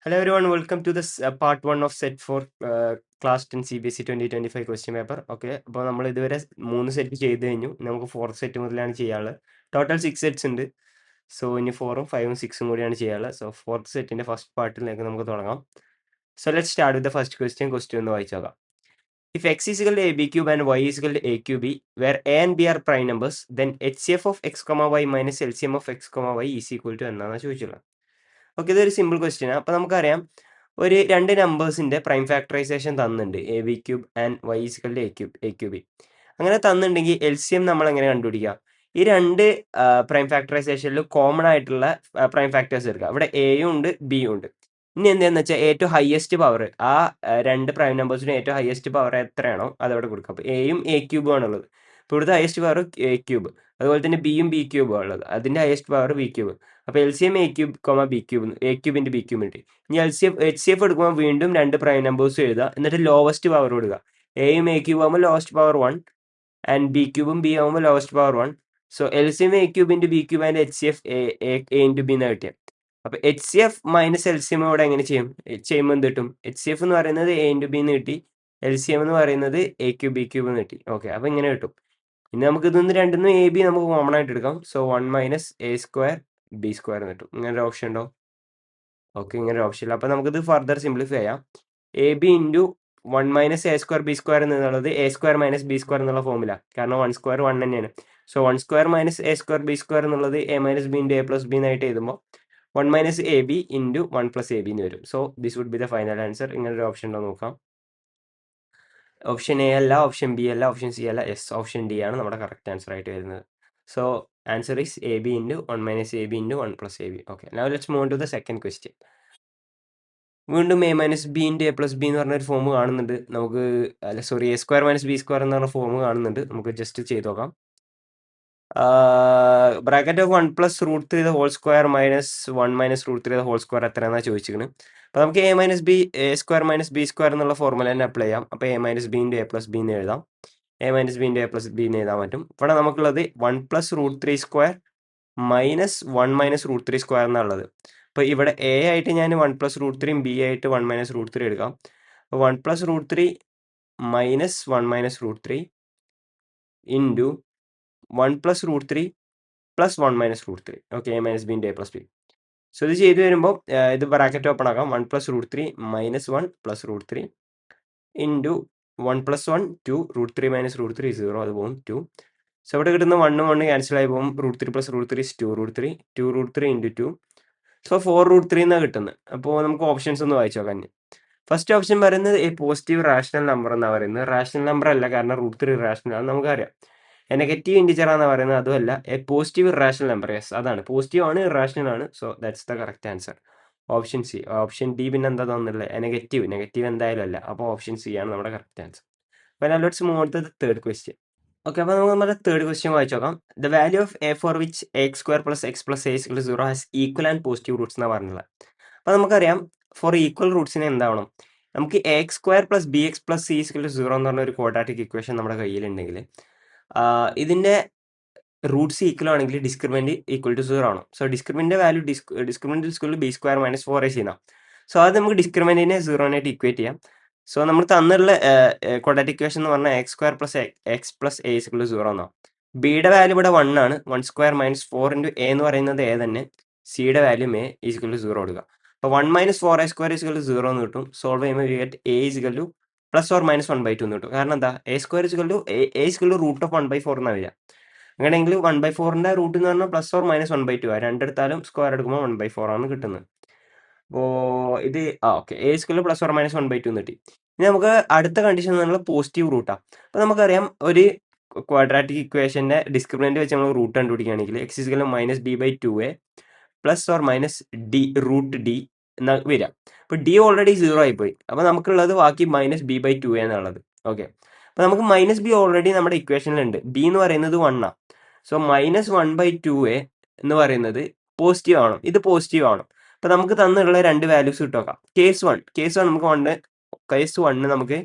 Hello everyone, welcome to this part 1 of set 4 class 10 CBSE 2025 question paper. Okay, അപ്പോൾ നമ്മൾ ഇതുവരെ 3 set ചെയ്ത് കഴിഞ്ഞു. നമുക്ക് 4th സെറ്റ് മുതലാണ് ചെയ്യാനുള്ളത്. ടോട്ടൽ 6 സെറ്റ്സ് ഉണ്ട്. സോ ഇനി 4ഉം 5ഉം 6ഉം കൂടിയാണ് ചെയ്യാനുള്ളത്. സോ 4th സെറ്റിൻ്റെ ഫസ്റ്റ് പാർട്ടിലേക്ക് നമുക്ക് തുടങ്ങാം. So let start with the first question ഒന്ന് വായിച്ചു നോക്കാം. If x is equal to ab cube and y is equal to aqb, where a and b are prime numbers, then HCF of x, y minus LCM of x, y is equal to എന്നാണ് ചോദിച്ചുള്ളത്. Okay, ഇതൊരു simple question. അപ്പോൾ നമുക്കറിയാം ഒരു രണ്ട് നമ്പേഴ്സിൻ്റെ prime factorisation തന്നിട്ടുണ്ട്, a b cube and y is equal a cube b. അങ്ങനെ തന്നിട്ടുണ്ടെങ്കിൽ എൽ സി എം നമ്മൾ എങ്ങനെ കണ്ടുപിടിക്കുക? ഈ രണ്ട് പ്രൈം ഫാക്ടറൈസേഷനിൽ കോമൺ ആയിട്ടുള്ള പ്രൈം ഫാക്ടേഴ്സ് എടുക്കുക. ഇവിടെ എയും ഉണ്ട് ബിയും ഉണ്ട്. ഇനി എന്താണെന്ന് വെച്ചാൽ ഏറ്റവും ഹയസ്റ്റ് പവർ ആ രണ്ട് പ്രൈം നമ്പേഴ്സിനും ഏറ്റവും ഹയസ്റ്റ് പവർ എത്രയാണോ അതവിടെ കൊടുക്കുക. അപ്പോൾ എയും എ ക്യൂബും ആണുള്ളത്. ഇപ്പോൾ ഇവിടുത്തെ ഹയസ്റ്റ് പവർ എ ക്യൂബ്, അതുപോലെ തന്നെ ബിയും ബി ക്യൂബും ഉള്ളത്. അതിൻ്റെ ഹയസ്റ്റ് പവർ ബി ക്യൂബ്. അപ്പോൾ L C M A cube B cube, A ക്യൂബിൻ്റെ ബി ക്യൂബ് ഉണ്ട്. ഇനി എച്ച് സി എഫ് എടുക്കുമ്പോൾ വീണ്ടും രണ്ട് പ്രൈം നമ്പേഴ്സ് എഴുതുക, എന്നിട്ട് ലോവസ്റ്റ് പവർ കൊടുക്കുക. എയും എ ക്യൂബ് ആകുമ്പോൾ ലോവസ്റ്റ് പവർ 1 ആൻഡ് ബി ക്യൂബും ബി ആകുമ്പോൾ lowest power 1. So L C M A cube into B cube and H C F A into B എന്ന് കിട്ടിയത്. അപ്പോൾ H C F minus L C M ഇവിടെ എങ്ങനെ ചെയ്യുമ്പോൾ എന്ത് കിട്ടും? എച്ച് സി എഫ് എന്ന് പറയുന്നത് എ ഇൻറ്റു ബി എന്ന് കിട്ടി, എൽ സി എം എന്ന് പറയുന്നത് എ ക്യൂബ് ബി ക്യൂബ് എന്ന് കിട്ടി. ഓക്കെ, അപ്പോൾ ഇങ്ങനെ കിട്ടും. ഇനി നമുക്ക് ഇതൊന്ന് രണ്ടിന്നും എ ബി നമുക്ക് കോമൺ ആയിട്ട് എടുക്കാം. So 1 minus A square B square എന്ന് കിട്ടും. ഇങ്ങനെ ഒരു ഓപ്ഷൻ ഉണ്ടോ? ഓക്കെ, ഇങ്ങനെ ഒരു ഓപ്ഷൻ ഇല്ല. അപ്പോൾ നമുക്കിത് ഫർദർ സിംപ്ലിഫൈ ചെയ്യാം. A B into 1 minus A square B square എന്നുള്ളത് A square minus B square എന്നുള്ള ഫോമില. കാരണം 1 സ്ക്വയർ 1 തന്നെയാണ്. So 1 square minus A square B square എന്നുള്ളത് A minus B into A plus B എന്നായിട്ട് എഴുതുമ്പോൾ 1 minus A B into 1 plus A B എന്ന് വരും. So this would be the final answer. ഇങ്ങനെ ഒരു ഓപ്ഷൻ ഉണ്ടോ നോക്കാം. ഓപ്ഷൻ എ അല്ല, ഓപ്ഷൻ ബി അല്ല, ഓപ്ഷൻ സി അല്ല, യെസ് ഓപ്ഷൻ ഡി ആണ് നമ്മുടെ കറക്റ്റ് ആൻസർ ആയിട്ട് വരുന്നത്. So answer is A B into 1 minus A B into 1 plus A B. Okay, now let's move to the second question. വീണ്ടും A minus B into A plus B എന്ന് പറഞ്ഞൊരു form കാണുന്നുണ്ട് നമുക്ക്. അല്ല sorry, A square minus B square എന്ന് പറഞ്ഞ form കാണുന്നുണ്ട്. നമുക്ക് ജസ്റ്റ് ചെയ്ത് നോക്കാം. Bracket of 1 plus root 3 the whole square minus 1 minus root 3 the whole square എത്രയാണെന്നാണ് ചോദിച്ചിരിക്കുന്നത്. അപ്പോൾ നമുക്ക് A minus B A square minus B square എന്നുള്ള ഫോർമുല തന്നെ അപ്ലൈ ചെയ്യാം. അപ്പോൾ A minus B into A plus B എന്ന് എഴുതാം. A minus B into A plus B എന്ന് എഴുതാൻ പറ്റും. ഇവിടെ നമുക്കുള്ളത് 1 plus root 3 square minus 1 minus root 3 square എന്നുള്ളത്. അപ്പോൾ ഇവിടെ എ ആയിട്ട് ഞാൻ 1 പ്ലസ് റൂട്ട് 3 ബി ആയിട്ട് 1 മൈനസ് റൂട്ട് 3 എടുക്കാം. അപ്പോൾ 1 plus root 3 minus 1 minus root 3 into 1 plus root 3 plus 1 minus root 3. Okay, a minus B into A plus b. So ഇത് ചെയ്ത് വരുമ്പോൾ ഇത് ബ്രാക്കറ്റ് ഓപ്പൺ ആക്കാം. 1 plus root 3 minus 1 plus root 3 into 1 plus 1 2 root 3 minus root 3 0, അത് പോകും 2. So ഇവിടെ കിട്ടുന്ന 1 1 cancel ആയി പോകും. Root 3 plus root 3 2 root 3 2 root 3 into 2. So 4 root 3 എന്നാണ് കിട്ടുന്നത്. അപ്പോൾ നമുക്ക് ഓപ്ഷൻസ് ഒന്ന് വായിച്ചു നോക്കാം. ഫസ്റ്റ് ഓപ്ഷൻ പറയുന്നത് എ പോസിറ്റീവ് റാഷണൽ നമ്പർ എന്നാണ് പറയുന്നത്. റാഷണൽ നമ്പർ അല്ല, കാരണം റൂട്ട് 3 റാഷണൽ ആണ് നമുക്കറിയാം. നെഗറ്റീവ് ഇൻറ്റിജർ ആണെന്ന് പറയുന്നത്, അതുമല്ല. A positive rational number, yes അതാണ്, പോസിറ്റീവ് ആണ്, റാഷണൽ ആണ്. So that's the correct answer. Option C. Option D പിന്നെ എന്താ തന്നിട്ടുള്ളത്? നെഗറ്റീവ് എന്തായാലും അല്ല. അപ്പോൾ ഓപ്ഷൻ സി ആണ് നമ്മുടെ കറക്റ്റ് ആൻസർ. അപ്പോൾ let's move on to the third question. Okay, അപ്പോൾ നമുക്ക് നമ്മുടെ തേർഡ് ക്വസ്റ്റ്യൻ വായിച്ചു നോക്കാം. The value of a for which x square plus x plus a equal 0 has equal and positive roots എന്നാണ് പറഞ്ഞത്. അപ്പോൾ നമുക്കറിയാം ഫോർ ഈക്വൽ റൂട്ട്സിന് എന്താവണം? നമുക്ക് a x square plus b x plus c equal 0 എന്ന് പറഞ്ഞ ഒരു ക്വാഡ്രാറ്റിക് ഇക്വേഷൻ നമ്മുടെ കയ്യിലുണ്ടെങ്കിൽ ഇതിൻ്റെ റൂട്ട്സ് ഈക്വൽ ആണെങ്കിൽ ഡിസ്ക്രിമിനന്റ് ഈക്വൽ ടു 0 ആണ്. So discriminant value discriminant equal to b square minus 4ac എന്നാ. സോ അത് നമുക്ക് ഡിസ്ക്രിമിനന്റിനെ 0 ആയിട്ട് ഇക്വേറ്റ് ചെയ്യാം. സോ നമ്മൾ തന്നിട്ടുള്ള ക്വാഡ്രാറ്റിക് ഇക്വേഷൻ എന്ന് പറഞ്ഞാൽ x square plus x plus a equal to 0 എന്നാണ്. ബിയുടെ വാല്യൂ ഇവിടെ 1 ആണ്. 1 സ്ക്വയർ മൈനസ് 4 ഇൻറ്റു എ എന്ന് പറയുന്നത് എ തന്നെ. സിയുടെ വാല്യൂ എ ഈക്വൽ ടു 0 കൊടുക്കുക. അപ്പോൾ 1 minus 4 a square equal to 0 എന്ന് കിട്ടും. സോൾവ് ചെയ്യുമ്പോൾ we get a equal to plus or minus 1/2 എന്ന് കിട്ടും. കാരണം എന്താ? A square equal to a equal to root of 1/4 എന്നാണ് വരിക. അങ്ങനെയെങ്കിൽ 1/4ന്റെ റൂട്ട് എന്ന് പറഞ്ഞാൽ പ്ലസ് ഓർ മൈനസ് 1/2 ആണ്. രണ്ടെടുത്താലും സ്ക്വയർ എടുക്കുമ്പോൾ 1/4 ആണ് കിട്ടുന്നത്. അപ്പോൾ ഇത് okay, A square plus or minus 1/2 എന്ന് കിട്ടി. ഇനി നമുക്ക് അടുത്ത കണ്ടീഷൻ എന്ന് പറഞ്ഞാൽ പോസിറ്റീവ് റൂട്ടാണ്. അപ്പോൾ നമുക്കറിയാം ഒരു ക്വാഡ്രാറ്റിക് ഇക്വേഷൻ്റെ ഡിസ്ക്രിമിനന്റ് വെച്ച് നമ്മൾ റൂട്ട് കണ്ടുപിടിക്കുകയാണെങ്കിൽ X equal minus B by 2a plus or minus D root D എന്ന് വരിക. അപ്പോൾ ഡി ഓൾറെഡി 0 ആയിപ്പോയി. അപ്പോൾ നമുക്കുള്ളത് ബാക്കി മൈനസ് ബി ബൈ 2a എന്നുള്ളത്. ഓക്കെ, അപ്പോൾ നമുക്ക് മൈനസ് ബി ഓൾറെഡി നമ്മുടെ ഇക്വേഷനിലുണ്ട്. ബി എന്ന് പറയുന്നത് 1 ആണ്. സോ മൈനസ് 1/2a എന്ന് പറയുന്നത് പോസിറ്റീവ് ആണ്. ഇത് പോസിറ്റീവ് ആണ്. അപ്പോൾ നമുക്ക് തന്നിട്ടുള്ള രണ്ട് വാല്യൂസ് ഇട്ട് നോക്കാം. കേസ് 1 നമുക്ക് കേസ് 1 നമുക്ക്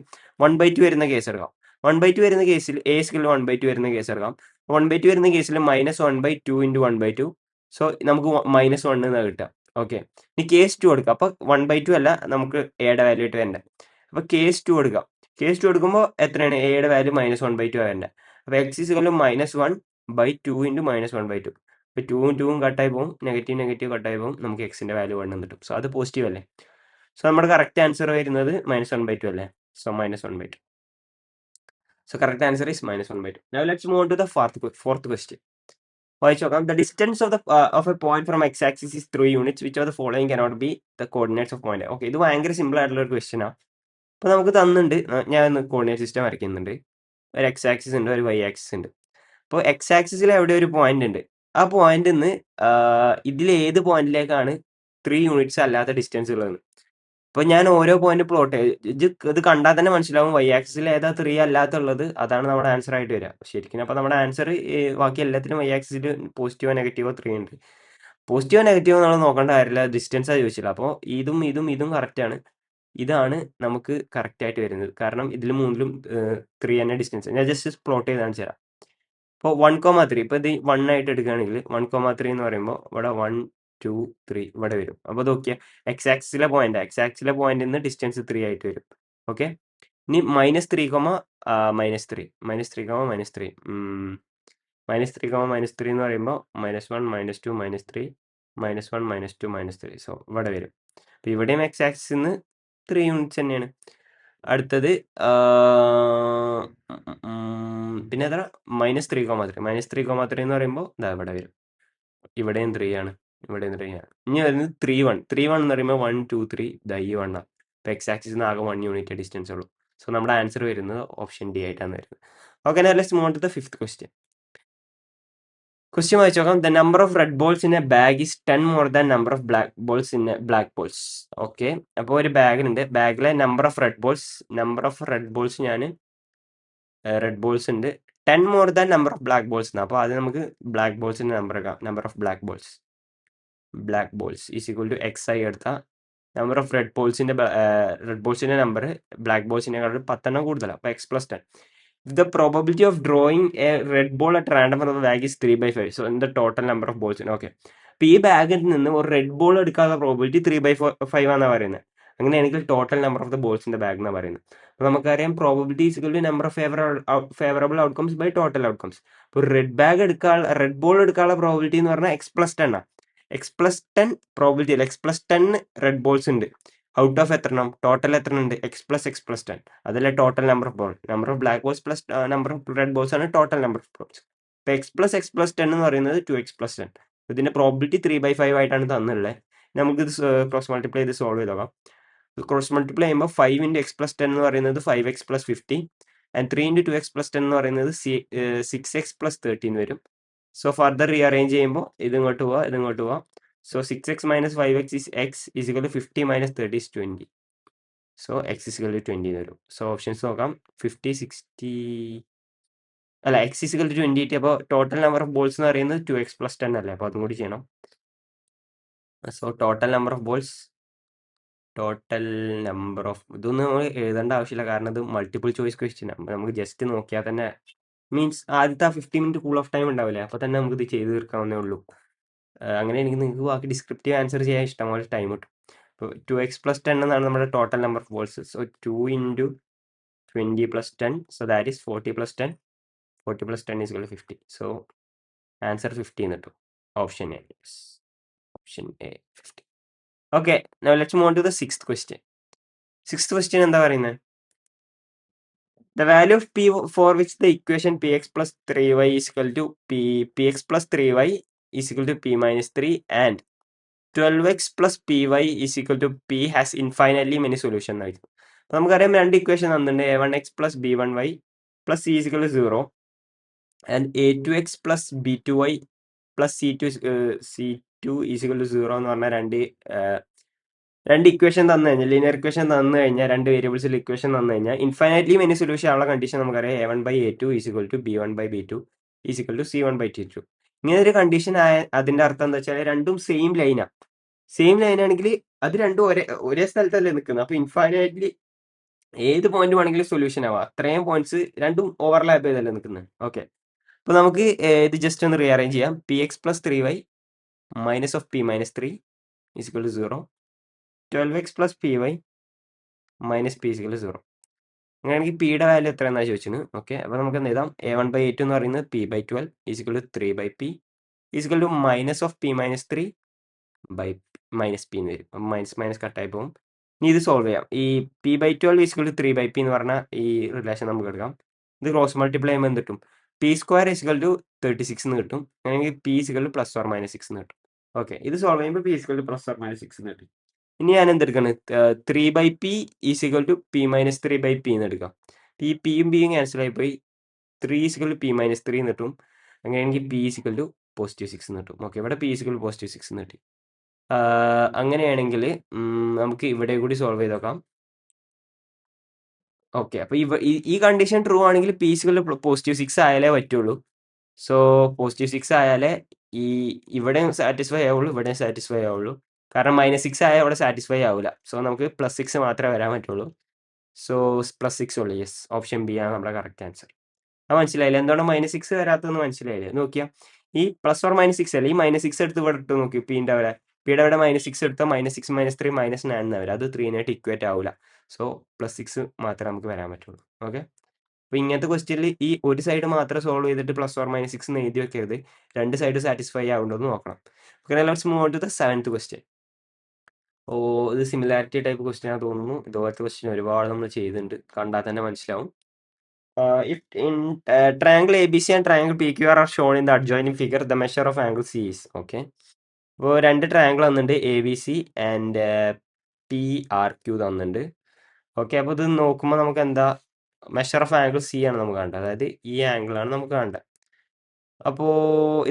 1/2 വരുന്ന കേസ് എടുക്കാം. 1/2 വരുന്ന കേസിൽ എ സ്കിൽ 1/2 വരുന്ന കേസ് എടുക്കാം. 1/2 വരുന്ന കേസിൽ മൈനസ് 1/2 ഇൻറ്റു 1/2. സോ നമുക്ക് -1 എന്നാണ് കിട്ടുക. ഓക്കെ. ഇനി കേസ് 2 കൊടുക്കുക. അപ്പോൾ 1/2 അല്ല നമുക്ക് എയുടെ വാല്യൂ ആയിട്ട് വരേണ്ടത്. അപ്പോൾ കേസ് 2 കൊടുക്കുക. കേസ് 2 കൊടുക്കുമ്പോൾ എത്രയാണ്? എയുടെ വാല്യൂ -1/2 ആണ് വരേണ്ടത്. അപ്പോൾ എക്സ് ഈക്വൽ ടു -1/2 ഇൻറ്റു -1/2. അപ്പോൾ 2ഉം 2ഉം കട്ടായി പോകും. നെഗറ്റീവ് നെഗറ്റീവ് കട്ടായി പോകും. നമുക്ക് എക്സിൻ്റെ വാല്യൂ 1 എന്ന് കിട്ടും. സോ അത് പോസിറ്റീവ് അല്ലേ? സോ നമ്മുടെ കറക്റ്റ് ആൻസർ വരുന്നത് -1/2 അല്ലേ? So -1/2. So correct answer is -1/2. Now let's move on to the fourth question. വായിച്ചു നോക്കാം. The distance of a point from x-axis is 3 units. Which of the following cannot be the coordinates of point? Okay, ഇത് ഭയങ്കര simple ആയിട്ടുള്ള ഒരു question ആണ്. അപ്പോൾ നമുക്ക് തന്നിട്ടുണ്ട്. ഞാൻ ഒന്ന് കോർഡിനേറ്റ് സിസ്റ്റം വരയ്ക്കുന്നുണ്ട്. ഒരു എക്സ് ആക്സിസ് ഉണ്ട്, ഒരു വൈ ആക്സിസ് ഉണ്ട്. അപ്പോൾ എക്സ് ആക്സിസിൽ എവിടെ ഒരു പോയിന്റ് ഉണ്ട്. ആ പോയിന്റിൽ നിന്ന് ഇതിൽ ഏത് പോയിന്റിലേക്കാണ് 3 യൂണിറ്റ്സ് അല്ലാത്ത ഡിസ്റ്റൻസ് ഉള്ളത്? അപ്പോൾ ഞാൻ ഓരോ പോയിന്റ് പ്ലോട്ട് ഇത് കണ്ടാൽ തന്നെ മനസ്സിലാവും വൈ ആക്സിസിൽ ഏതാ 3 അല്ലാത്തുള്ളത്, അതാണ് നമ്മുടെ ആൻസർ ആയിട്ട് വരിക. ശരിക്കും അപ്പോൾ നമ്മുടെ ആൻസർ ബാക്കി എല്ലാത്തിനും വൈ ആക്സിസിൽ പോസിറ്റീവോ നെഗറ്റീവോ 3 ഉണ്ട്. പോസിറ്റീവോ നെഗറ്റീവോ നമ്മൾ നോക്കേണ്ട കാര്യമില്ല, ഡിസ്റ്റൻസാണ് ചോദിച്ചില്ല. അപ്പോൾ ഇതും കറക്റ്റാണ്. ഇതാണ് നമുക്ക് കറക്റ്റ് ആയിട്ട് വരുന്നത്. കാരണം ഇതിൽ മൂന്നിലും 3 തന്നെ ഡിസ്റ്റൻസ്. ഞാൻ ജസ്റ്റ് പ്ലോട്ട് ചെയ്ത് കാണിച്ചു തരാം. ഇപ്പോൾ 1,3 ഇപ്പോൾ ഇത് 1 ആയിട്ട് എടുക്കുകയാണെങ്കിൽ 1,3 എന്ന് പറയുമ്പോൾ ഇവിടെ 1 2 3 ഇവിടെ വരും. അപ്പോൾ ഇത് നോക്കിയാൽ എക്സ് ആക്സിലെ പോയിന്റിൽ നിന്ന് ഡിസ്റ്റൻസ് 3 ആയിട്ട് വരും. ഓക്കെ. ഇനി -3, -3 -3 -3 എന്ന് പറയുമ്പോൾ -1 -2 -3 -1 -2 -3. സോ ഇവിടെ വരും. അപ്പോൾ ഇവിടെയും എക്സ് ആക്സിൽ നിന്ന് 3 യൂണിറ്റ്സ് തന്നെയാണ്. അടുത്തത് പിന്നെ എത്ര? -3,3 എന്ന് പറയുമ്പോൾ ഇതാ ഇവിടെ വരും. ഇവിടെയും 3 ആണ്, ഇവിടെയും 3 ആണ്. ഇനി വരുന്നത് 3,1 എന്ന് പറയുമ്പോൾ 1 2 3 ഇതാ ഈ 1 ആണ്. അപ്പോൾ എക്സ് ആക്സിസിൽ നിന്ന് ആകെ 1 യൂണിറ്റ് ഡിസ്റ്റൻസ് ഉള്ളൂ. സോ നമ്മുടെ ആൻസർ വരുന്നത് ഓപ്ഷൻ ഡി ആയിട്ടാണ് വരുന്നത്. Okay, now let's move on to the fifth question. Question വായിച്ചു നോക്കാം. The number of red balls in a bag is 10 more than number of black balls in a black balls. Okay, അപ്പോൾ ഒരു ബാഗിനുണ്ട്. ബാഗിലെ number of red balls red balls ഉണ്ട് 10 more than number of black balls. അപ്പോൾ അത് നമുക്ക് black ബോൾസിന്റെ number of black balls is equal to X ആയി എടുത്താൽ നമ്പർ ഓഫ് റെഡ് ബോൾസിന്റെ നമ്പർ ബ്ലാക്ക് ബോൾസിനെക്കാൾ 10 കൂടുതലാണ്. അപ്പോൾ x+10. The probability of drawing a red ball at random from the bag is 3/5. So in the total number of balls. Okay. അപ്പോൾ ഈ ബാഗിൽ നിന്ന് ഒരു റെഡ് ബോൾ എടുക്കാനുള്ള പ്രോബിലിറ്റി 3/5 ആണെന്ന് പറയുന്നത്. അങ്ങനെയാണെങ്കിൽ ടോട്ടൽ നമ്പർ ഓഫ് ദ ബോൾസിന്റെ ബാഗ് എന്നാണ് പറയുന്നത്. അപ്പോൾ നമുക്കറിയാം probability is equal to number of favourable outcomes by total outcomes. അപ്പോൾ റെഡ് ബോൾ എടുക്കാനുള്ള പ്രോബിലിറ്റി എന്ന് പറഞ്ഞാൽ x+10 ആണ്. x+10 പ്രോബിലിറ്റി അല്ല, x+10 റെഡ് ബോൾസ് ഉണ്ട്. ഔട്ട് ഓഫ് എത്ര എണ്ണം? ടോട്ടൽ എത്ര ഉണ്ട്? x+10. അതല്ലേ total number of ball. Number of black balls plus number of red balls ആണ് ടോട്ടൽ നമ്പർ ഓഫ് ബോൾസ്. ഇപ്പോൾ x+10 എന്ന് പറയുന്നത് 2x+10. ഇതിന്റെ പ്രോബിലിറ്റി 3/5 ആയിട്ടാണ് തന്നുള്ളത്. നമുക്കിത് ക്രോസ് മൾട്ടിപ്ലൈ ചെയ്ത് സോൾവ് ചെയ്ത് നോക്കാം. ക്രോസ് മൾട്ടിപ്ലൈ ചെയ്യുമ്പോൾ 5 × x+10 എന്ന് പറയുന്നത് 5x + 50 ആൻഡ് 3 × 2x+10 എന്ന് പറയുന്നത് 6x + 13 വരും. സോ ഫർദർ റീഅറേഞ്ച് ചെയ്യുമ്പോൾ ഇതിങ്ങോട്ട് പോവാം. So 6x - 5x is x is equal to 50 - 30 is 20. So x is equal to 20 എന്ന് വരും. സോ ഓപ്ഷൻസ് നോക്കാം. 50 60 അല്ല, x is equal to 20. അപ്പോൾ ടോട്ടൽ നമ്പർ ഓഫ് ബോൾസ് എന്ന് പറയുന്നത് 2x+10 അല്ലേ? അപ്പോൾ അതും കൂടി ചെയ്യണം. സോ ടോട്ടൽ നമ്പർ ഓഫ് ഇതൊന്നും നമ്മൾ എഴുതേണ്ട ആവശ്യമില്ല, കാരണം ഇത് മൾട്ടിപ്പിൾ ചോയ്സ് ക്വസ്റ്റ്യൻ ആണ്. നമുക്ക് ജസ്റ്റ് നോക്കിയാൽ തന്നെ മീൻസ് ആദ്യത്തെ 50 മിനിറ്റ് കൂൾ ഓഫ് ടൈം ഉണ്ടാവില്ലേ, അപ്പോൾ തന്നെ നമുക്ക് ഇത് ചെയ്ത് തീർക്കാവുന്നേ ഉള്ളൂ. അങ്ങനെയാണെങ്കിൽ നിങ്ങൾക്ക് ബാക്കി ഡിസ്ക്രിപ്റ്റീവ് ആൻസർ ചെയ്യാൻ ഇഷ്ടംപോലെ ടൈം കിട്ടും. ഇപ്പോൾ 2x+10 എന്നാണ് നമ്മുടെ total number of balls. So 2 × 20 + 10, so that is 40 + 10. 40 + 10 is equal to 50. So answer 50 എന്ന് കിട്ടും. Option A 50. Okay, now let's move on to the sixth question. Sixth question എന്താ പറയുന്നത്? The value of p for which the equation px + 3y is equal to px + 3y is equal to p - 3 and 12x + py is equal to p has infinitely many solution ആയിരിക്കും. അപ്പോൾ നമുക്കറിയാം രണ്ട് equation തന്നിട്ടുണ്ട്. a1x + b1y + c is equal to 0 and a2x + b2y + c2 is equal to 0 എന്ന് പറഞ്ഞാൽ രണ്ട് equation തന്നു കഴിഞ്ഞാൽ, ലീനിയർ ഇക്വേഷൻ തന്നു കഴിഞ്ഞാൽ, രണ്ട് വേരിയബിൾസിൽ ഇക്വേഷൻ തന്നു കഴിഞ്ഞാൽ ഇൻഫൈനൈറ്റ്ലി മെനി സൊല്യൂഷൻ ഉള്ള കണ്ടീഷൻ നമുക്കറിയാം. a1/a2 is equal to b1/b2 is equal to c1/c2. ഇങ്ങനെ ഒരു കണ്ടീഷൻ അതിന്റെ അർത്ഥം എന്താ വെച്ചാൽ രണ്ടും സെയിം ലൈനാണെങ്കിൽ അത് രണ്ടും ഒരേ സ്ഥലത്തല്ലേ നിൽക്കുന്നത്. അപ്പോൾ ഇൻഫൈനൈറ്റ്ലി ഏത് പോയിന്റ് വേണമെങ്കിലും സൊല്യൂഷൻ ആവാം. അത്രയും പോയിന്റ്സ് രണ്ടും ഓവർലാപ്പ് ചെയ്തല്ലേ നിൽക്കുന്നത്. ഓക്കെ, അപ്പോൾ നമുക്ക് ഇത് ജസ്റ്റ് ഒന്ന് റീഅറേഞ്ച് ചെയ്യാം. px + 3y - (p - 3) is equal to 0. 12x plus p y minus p is equal to 0. അങ്ങനെയാണെങ്കിൽ പിയുടെ വാല്യൂ എത്രയാണെന്നാണ് ചോദിച്ചത്. ഓക്കെ, അപ്പോൾ നമുക്ക് എന്ത് എഴുതാം? a1/a2 എന്ന് പറയുന്നത് p/12 is equal to 3/p is equal to minus of p minus 3 by minus p എന്ന് വരും. അപ്പം മൈനസ് മൈനസ് കട്ടായി പോകും. ഇനി ഇത് സോൾവ് ചെയ്യാം. ഈ p/12 is equal to 3/p എന്ന് പറഞ്ഞാൽ ഈ റിലേഷൻ നമുക്ക് എടുക്കാം. ഇത് ക്രോസ് മൾട്ടിപ്ലൈ ചെയ്യുമ്പോൾ എന്ത് കിട്ടും? p² ഈസ് ഇക്വൽ ടു 36 എന്ന് കിട്ടും. അങ്ങനെയെങ്കിൽ p is equal to plus or minus 6 എന്ന് കിട്ടും. ഓക്കെ, ഇത് സോൾവ് ചെയ്യുമ്പോൾ p is equal to plus or minus 6 എന്ന് കിട്ടും. ഇനി ഞാൻ എന്തെടുക്കാണ്? 3/p is equal to p minus 3/p എന്ന് എടുക്കാം. ഈ പിയും പിയും ക്യാൻസൽ ആയി പോയി. 3 is equal to p minus 3 എന്ന് കിട്ടും. അങ്ങനെയാണെങ്കിൽ p is equal to positive 6 എന്ന് കിട്ടും. ഓക്കെ, ഇവിടെ p is equal to positive 6 എന്ന് കിട്ടി. അങ്ങനെയാണെങ്കിൽ നമുക്ക് ഇവിടെ കൂടി സോൾവ് ചെയ്ത് നോക്കാം. ഓക്കെ, അപ്പോൾ ഈ കണ്ടീഷൻ ട്രൂ ആണെങ്കിൽ p is equal to positive 6 ആയാലേ പറ്റുള്ളൂ. സോ പോസിറ്റീവ് 6 ആയാലേ ഈ ഇവിടെയും സാറ്റിസ്ഫൈ ആവുള്ളൂ, ഇവിടെയും സാറ്റിസ്ഫൈ ആവുള്ളൂ. കാരണം -6 ആയാൽ ഇവിടെ സാറ്റിസ്ഫൈ ആവില്ല. സോ നമുക്ക് +6 മാത്രമേ വരാൻ പറ്റുള്ളൂ. സോ +6 ഉള്ളൂ. യെസ്, ഓപ്ഷൻ ബി ആണ് നമ്മുടെ കറക്റ്റ് ആൻസർ. അത് മനസ്സിലായില്ല? എന്താണ് -6 വരാത്തതെന്ന് മനസ്സിലായില്ലേ? നോക്കിയാൽ ഈ പ്ലസ് ഓർ മൈനസ് 6 അല്ല, ഈ -6 എടുത്ത് ഇവിടെ ഇട്ട് നോക്കി. പിയുടെ അവിടെ -6 എടുത്താൽ -6 -3 -9 എന്ന് വരും. അത് 3നായിട്ട് ഇക്വേറ്റ് ആവില്ല. സോ +6 മാത്രമേ നമുക്ക് വരാൻ പറ്റുള്ളൂ. ഓക്കെ, അപ്പോൾ ഇങ്ങനത്തെ ക്വസ്റ്റ്യനിൽ ഈ ഒരു സൈഡ് മാത്രം സോൾവ് ചെയ്തിട്ട് പ്ലസ് ഓർ മൈനസ് 6 എന്ന് എഴുതി വെക്കരുത്. രണ്ട് സൈഡ് സാറ്റിസ്ഫൈ ആവുന്നുണ്ടോ നോക്കണം. Okay, let's move on to the 7th question. ഇത് സിമിലാരിറ്റി ടൈപ്പ് ക്വസ്റ്റ്യൻ ആണെന്ന് തോന്നുന്നു. ഇതുപോലത്തെ ക്വസ്റ്റ്യൻ ഒരുപാട് നമ്മൾ ചെയ്തിട്ടുണ്ട്, കണ്ടാൽ തന്നെ മനസ്സിലാവും. If in triangle ABC and triangle PQR are shown in the adjoining figure, the measure of angle C is. Okay, അപ്പോൾ രണ്ട് ട്രയാങ്കിൾ തന്നിട്ടുണ്ട്, ABC ആൻഡ് PRQ തന്നിട്ടുണ്ട്. ഓക്കെ, അപ്പോൾ ഇത് നോക്കുമ്പോൾ നമുക്ക് എന്താ? മെഷർ ഓഫ് ആംഗിൾ C ആണ് നമുക്ക് കാണേണ്ടത്. അതായത് ഈ ആംഗിളാണ് നമുക്ക് കാണേണ്ടത്. അപ്പോൾ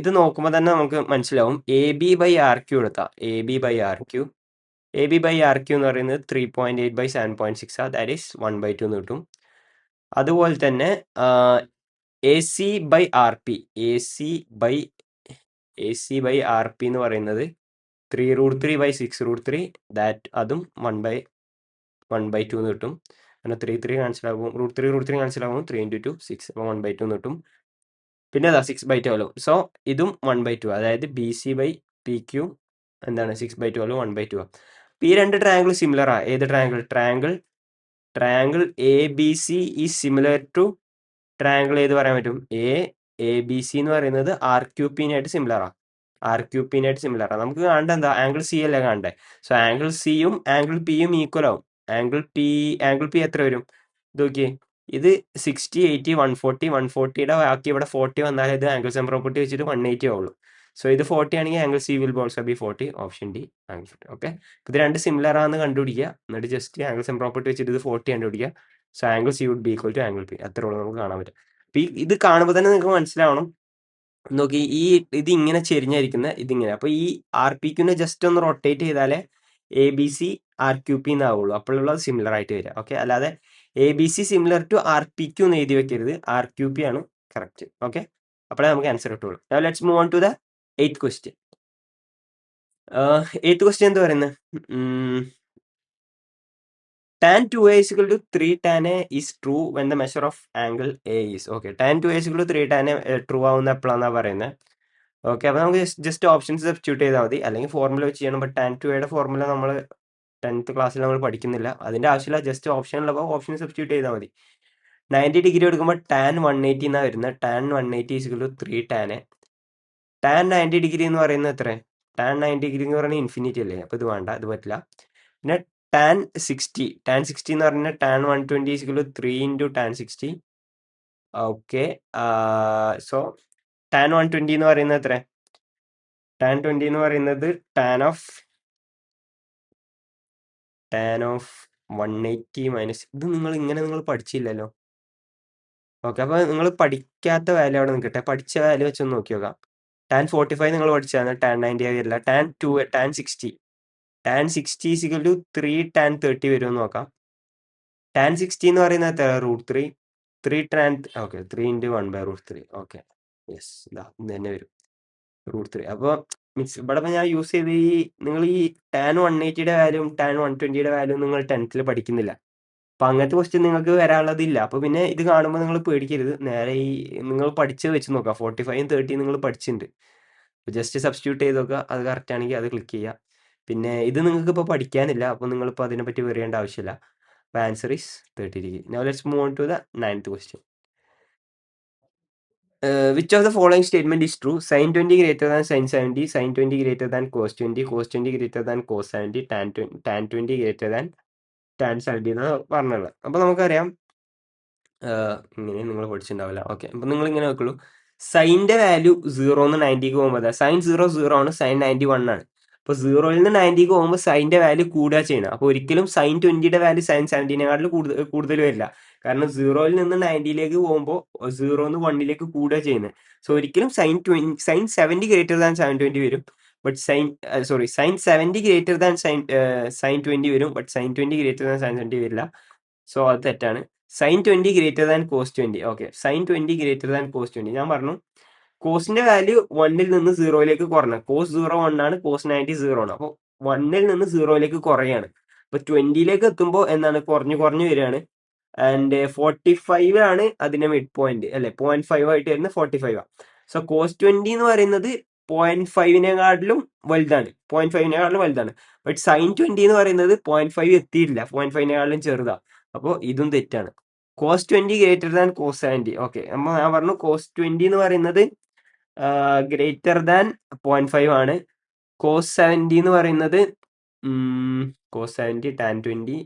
ഇത് നോക്കുമ്പോൾ തന്നെ നമുക്ക് മനസ്സിലാവും. AB/RQ എടുത്താൽ AB/RQ എന്ന് പറയുന്നത് 3.8/7.6 ദാറ്റ് ഈസ് 1/2 എന്ന് കിട്ടും. അതുപോലെ തന്നെ AC/RP എന്ന് പറയുന്നത് 3√3/6√3 അതും 1/2 എന്ന് കിട്ടും. അങ്ങനെ 3 ക്യാൻസൽ ആകും, √3 ക്യാൻസൽ ആകും, 3 × 2 6, അപ്പോൾ 1/2 എന്ന് കിട്ടും. പിന്നെ അതാ 6/12. സോ ഇതും 1/2, അതായത് BC/PQ എന്താണ് 6/12 1/2. ഈ രണ്ട് ട്രയാങ്കിൾ സിമിലർ ആ. ഏത് triangle ABC is similar to triangle ഏത് പറയാൻ പറ്റും? ABC എന്ന് പറയുന്നത് RQPനായിട്ട് സിമിലറാണ്. നമുക്ക് കാണേണ്ട എന്താ? ആംഗിൾ C അല്ലേ കാണണ്ടേ? സോ ആംഗിൾ സിയും ആംഗിൾ പിയും ഈക്വൽ ആവും. ആംഗിൾ പി എത്ര വരും? ഇത് നോക്കിയേ, ഇത് 60, 80, 140. 140യുടെ ബാക്കി ഇവിടെ 40 വന്നാൽ ഇത് ആംഗിൾ സെം പ്രോപ്പർട്ടി വെച്ചിട്ട് 180 ആവുള്ളൂ. സോ ഇത് 40 ആണെങ്കിൽ angle C will also be 40. Option D angle 40. Okay, ഇത് രണ്ട് സിമിലർ ആണെന്ന് കണ്ടുപിടിക്കുക. എന്നിട്ട് ജസ്റ്റ് ആംഗിൾ സെം പ്രോപ്പർട്ടി വെച്ചിട്ട് ഇത് 40 കണ്ടുപിടിക്കുക. So angle C would be equal to angle P. അത്രേ ഉള്ളൂ നമുക്ക് കാണാൻ പറ്റും. അപ്പോൾ ഇത് കാണുമ്പോൾ തന്നെ നിങ്ങൾക്ക് മനസ്സിലാവണം. നോക്കി, ഇത് ഇങ്ങനെ ചെരിഞ്ഞായിരിക്കുന്ന ഇതിങ്ങനെ. അപ്പോൾ ഈ RPQനെ ജസ്റ്റ് ഒന്ന് റൊട്ടേറ്റ് ചെയ്താലേ ABC RQP എന്നാവുള്ളൂ. അപ്പോഴുള്ള സിമിലർ ആയിട്ട് വരിക. ഓക്കെ, അല്ലാതെ ABC സിമിലർ ടു RPQ എന്ന് എഴുതി വെക്കരുത്. RQP ആണ് കറക്റ്റ്. ഓക്കെ, അപ്പോഴേ നമുക്ക് ആൻസർ കിട്ടുള്ളൂ. Let's move on to the 8th question. 8th question എന്താ പറയുന്നത്? tan 2a is equal to 3 tan a is true when the measure of angle A is. Okay, tan 2a is equal to 3 tan a true ആവുന്ന എപ്പോഴാണെന്നാണ് പറയുന്നത്. Okay, അപ്പോൾ നമുക്ക് just options substitute ചെയ്താൽ മതി, അല്ലെങ്കിൽ formula വെച്ച് ചെയ്യണം. ബട്ട് tan 2യുടെ ഫോർമുല നമ്മൾ 10th ക്ലാസ്സിൽ നമ്മൾ പഠിക്കുന്നില്ല, അതിൻ്റെ ആവശ്യമില്ല. ജസ്റ്റ് ഓപ്ഷനിലുള്ളപ്പോൾ ഓപ്ഷൻ സബ്സ്റ്റിറ്റ്യൂട്ട് ചെയ്താൽ മതി. 90 ഡിഗ്രി എടുക്കുമ്പോൾ tan 180 എന്നാണ് വരുന്നത്. tan 180 is equal to 3 tan a. tan 90 degree എന്ന് പറയുന്നത് എത്ര? tan 90 ഡിഗ്രി എന്ന് പറയുന്നത് ഇൻഫിനിറ്റി അല്ലേ? അപ്പോൾ ഇത് വേണ്ട, ഇത് പറ്റില്ല. പിന്നെ tan 60 എന്ന് പറഞ്ഞാൽ tan 120 is equal to 3 × tan 60. Okay, so tan 120 എന്ന് പറയുന്നത് എത്ര? tan 20 എന്ന് പറയുന്നത് tan ഓഫ് 180 മൈനസ് ഇത് നിങ്ങൾ പഠിച്ചില്ലല്ലോ. ഓക്കെ, അപ്പോൾ നിങ്ങൾ പഠിക്കാത്ത വാല്യൂ അവിടെ നിൽക്കട്ടെ, പഠിച്ച വാല്യൂ വെച്ചൊന്ന് നോക്കി നോക്കാം. tan 45 നിങ്ങൾ പഠിച്ചതാണ്, tan 90 വരില്ല. tan 60 is equal to 3 tan 30 വരുമെന്ന് നോക്കാം. tan 60 എന്ന് പറയുന്നത് എത്ര? √3 tan. ഓക്കെ, 3 × 1/√3. ഓക്കെ, യെസ്, ഇതാ ഇത് തന്നെ വരും, √3. അപ്പോൾ മീൻസ് ഇവിടെ ഞാൻ യൂസ് ചെയ്ത് നിങ്ങൾ ഈ tan 180യുടെ വാല്യൂം tan 120യുടെ വാല്യൂം നിങ്ങൾ 10th പഠിക്കുന്നില്ല. അപ്പോൾ അങ്ങനത്തെ ക്വസ്റ്റ്യൻ നിങ്ങൾക്ക് വരാനുള്ളതില്ല. അപ്പോൾ പിന്നെ ഇത് കാണുമ്പോൾ നിങ്ങൾ പേടിക്കരുത്, നേരെ ഈ നിങ്ങൾ പഠിച്ചത് വെച്ച് നോക്കുക. 45 30 നിങ്ങൾ പഠിച്ചിട്ടുണ്ട്. ജസ്റ്റ് സബ്സ്റ്റിറ്റ്യൂട്ട് ചെയ്ത് നോക്കുക, അത് കറക്റ്റ് ആണെങ്കിൽ അത് ക്ലിക്ക് ചെയ്യുക. പിന്നെ ഇത് നിങ്ങൾക്ക് ഇപ്പോൾ പഠിക്കാനില്ല. അപ്പോൾ നിങ്ങളിപ്പോൾ അതിനെപ്പറ്റി വരേണ്ട ആവശ്യമില്ല. അപ്പോൾ answer is 30 degree. Now let's move on to the 9th question. Which of the following statement is true? Sin 20 greater than sin 70, sin 20 greater than cos 20, cos 20 greater than cos 70, tan 20 greater than tan 70 എന്നാണ് പറഞ്ഞുള്ളത്. അപ്പോൾ നമുക്കറിയാം, ഇങ്ങനെ നിങ്ങൾ പഠിച്ചിട്ടുണ്ടാവില്ല. Okay, അപ്പോൾ നിങ്ങൾ ഇങ്ങനെ നോക്കുള്ളൂ. സൈൻ്റെ value 0 90 പോകുമ്പോൾ സൈൻ 0 ആണ്, സൈൻ 91 ആണ്. അപ്പോൾ 0 90 പോകുമ്പോൾ സൈൻ്റെ വാല്യൂ കൂടുക ചെയ്യണം. അപ്പോൾ ഒരിക്കലും സൈൻ 20 വാല്യൂ സൈൻ 70 കൂടുതൽ വരില്ല. കാരണം 0 90 പോകുമ്പോൾ 0 1 കൂടുക ചെയ്യുന്നത്. സോ ഒരിക്കലും സൈൻ 70 ഗ്രേറ്റർ ദാൻ സൈൻ 20 വരും. But sine 70 greater than sine 20 വരും. But sine 20 greater than sine 70 വരില്ല. സോ അത് തെറ്റാണ്. Sine 20 greater than cos 20. Okay, sine 20 greater than cos 20. ഞാൻ പറഞ്ഞു കോസിന്റെ വാല്യൂ 1 നിന്ന് 0 കുറഞ്ഞ കോസ് 0 1 ആണ്, കോസ് 90 0 ആണ്. അപ്പോൾ 1 നിന്ന് 0 കുറയാണ്. അപ്പോൾ 20 എത്തുമ്പോൾ എന്താണ് കുറഞ്ഞു വരികയാണ്. ആൻഡ് 45 ആണ് അതിന്റെ മിഡ് പോയിന്റ് അല്ലെ, 0.5 ആയിട്ട് വരുന്നത് 45 ആണ്. സോ കോസ് 20 എന്ന് പറയുന്നത് 0.5 വലുതാണ്, 0.5 വലുതാണ്. ബട്ട് സൈൻ 20 എന്ന് പറയുന്നത് 0.5 എത്തിയിട്ടില്ല, 0.5 ചെറുതാ. അപ്പോൾ ഇതും തെറ്റാണ്. Cos 20 greater than cos 70. Okay, അപ്പോൾ ഞാൻ പറഞ്ഞു കോസ് 20 എന്ന് പറയുന്നത് ഗ്രേറ്റർ ദാൻ 0.5 ആണ്. കോസ് 70 എന്ന് പറയുന്നത് കോസ് 70 ടാൻ 20.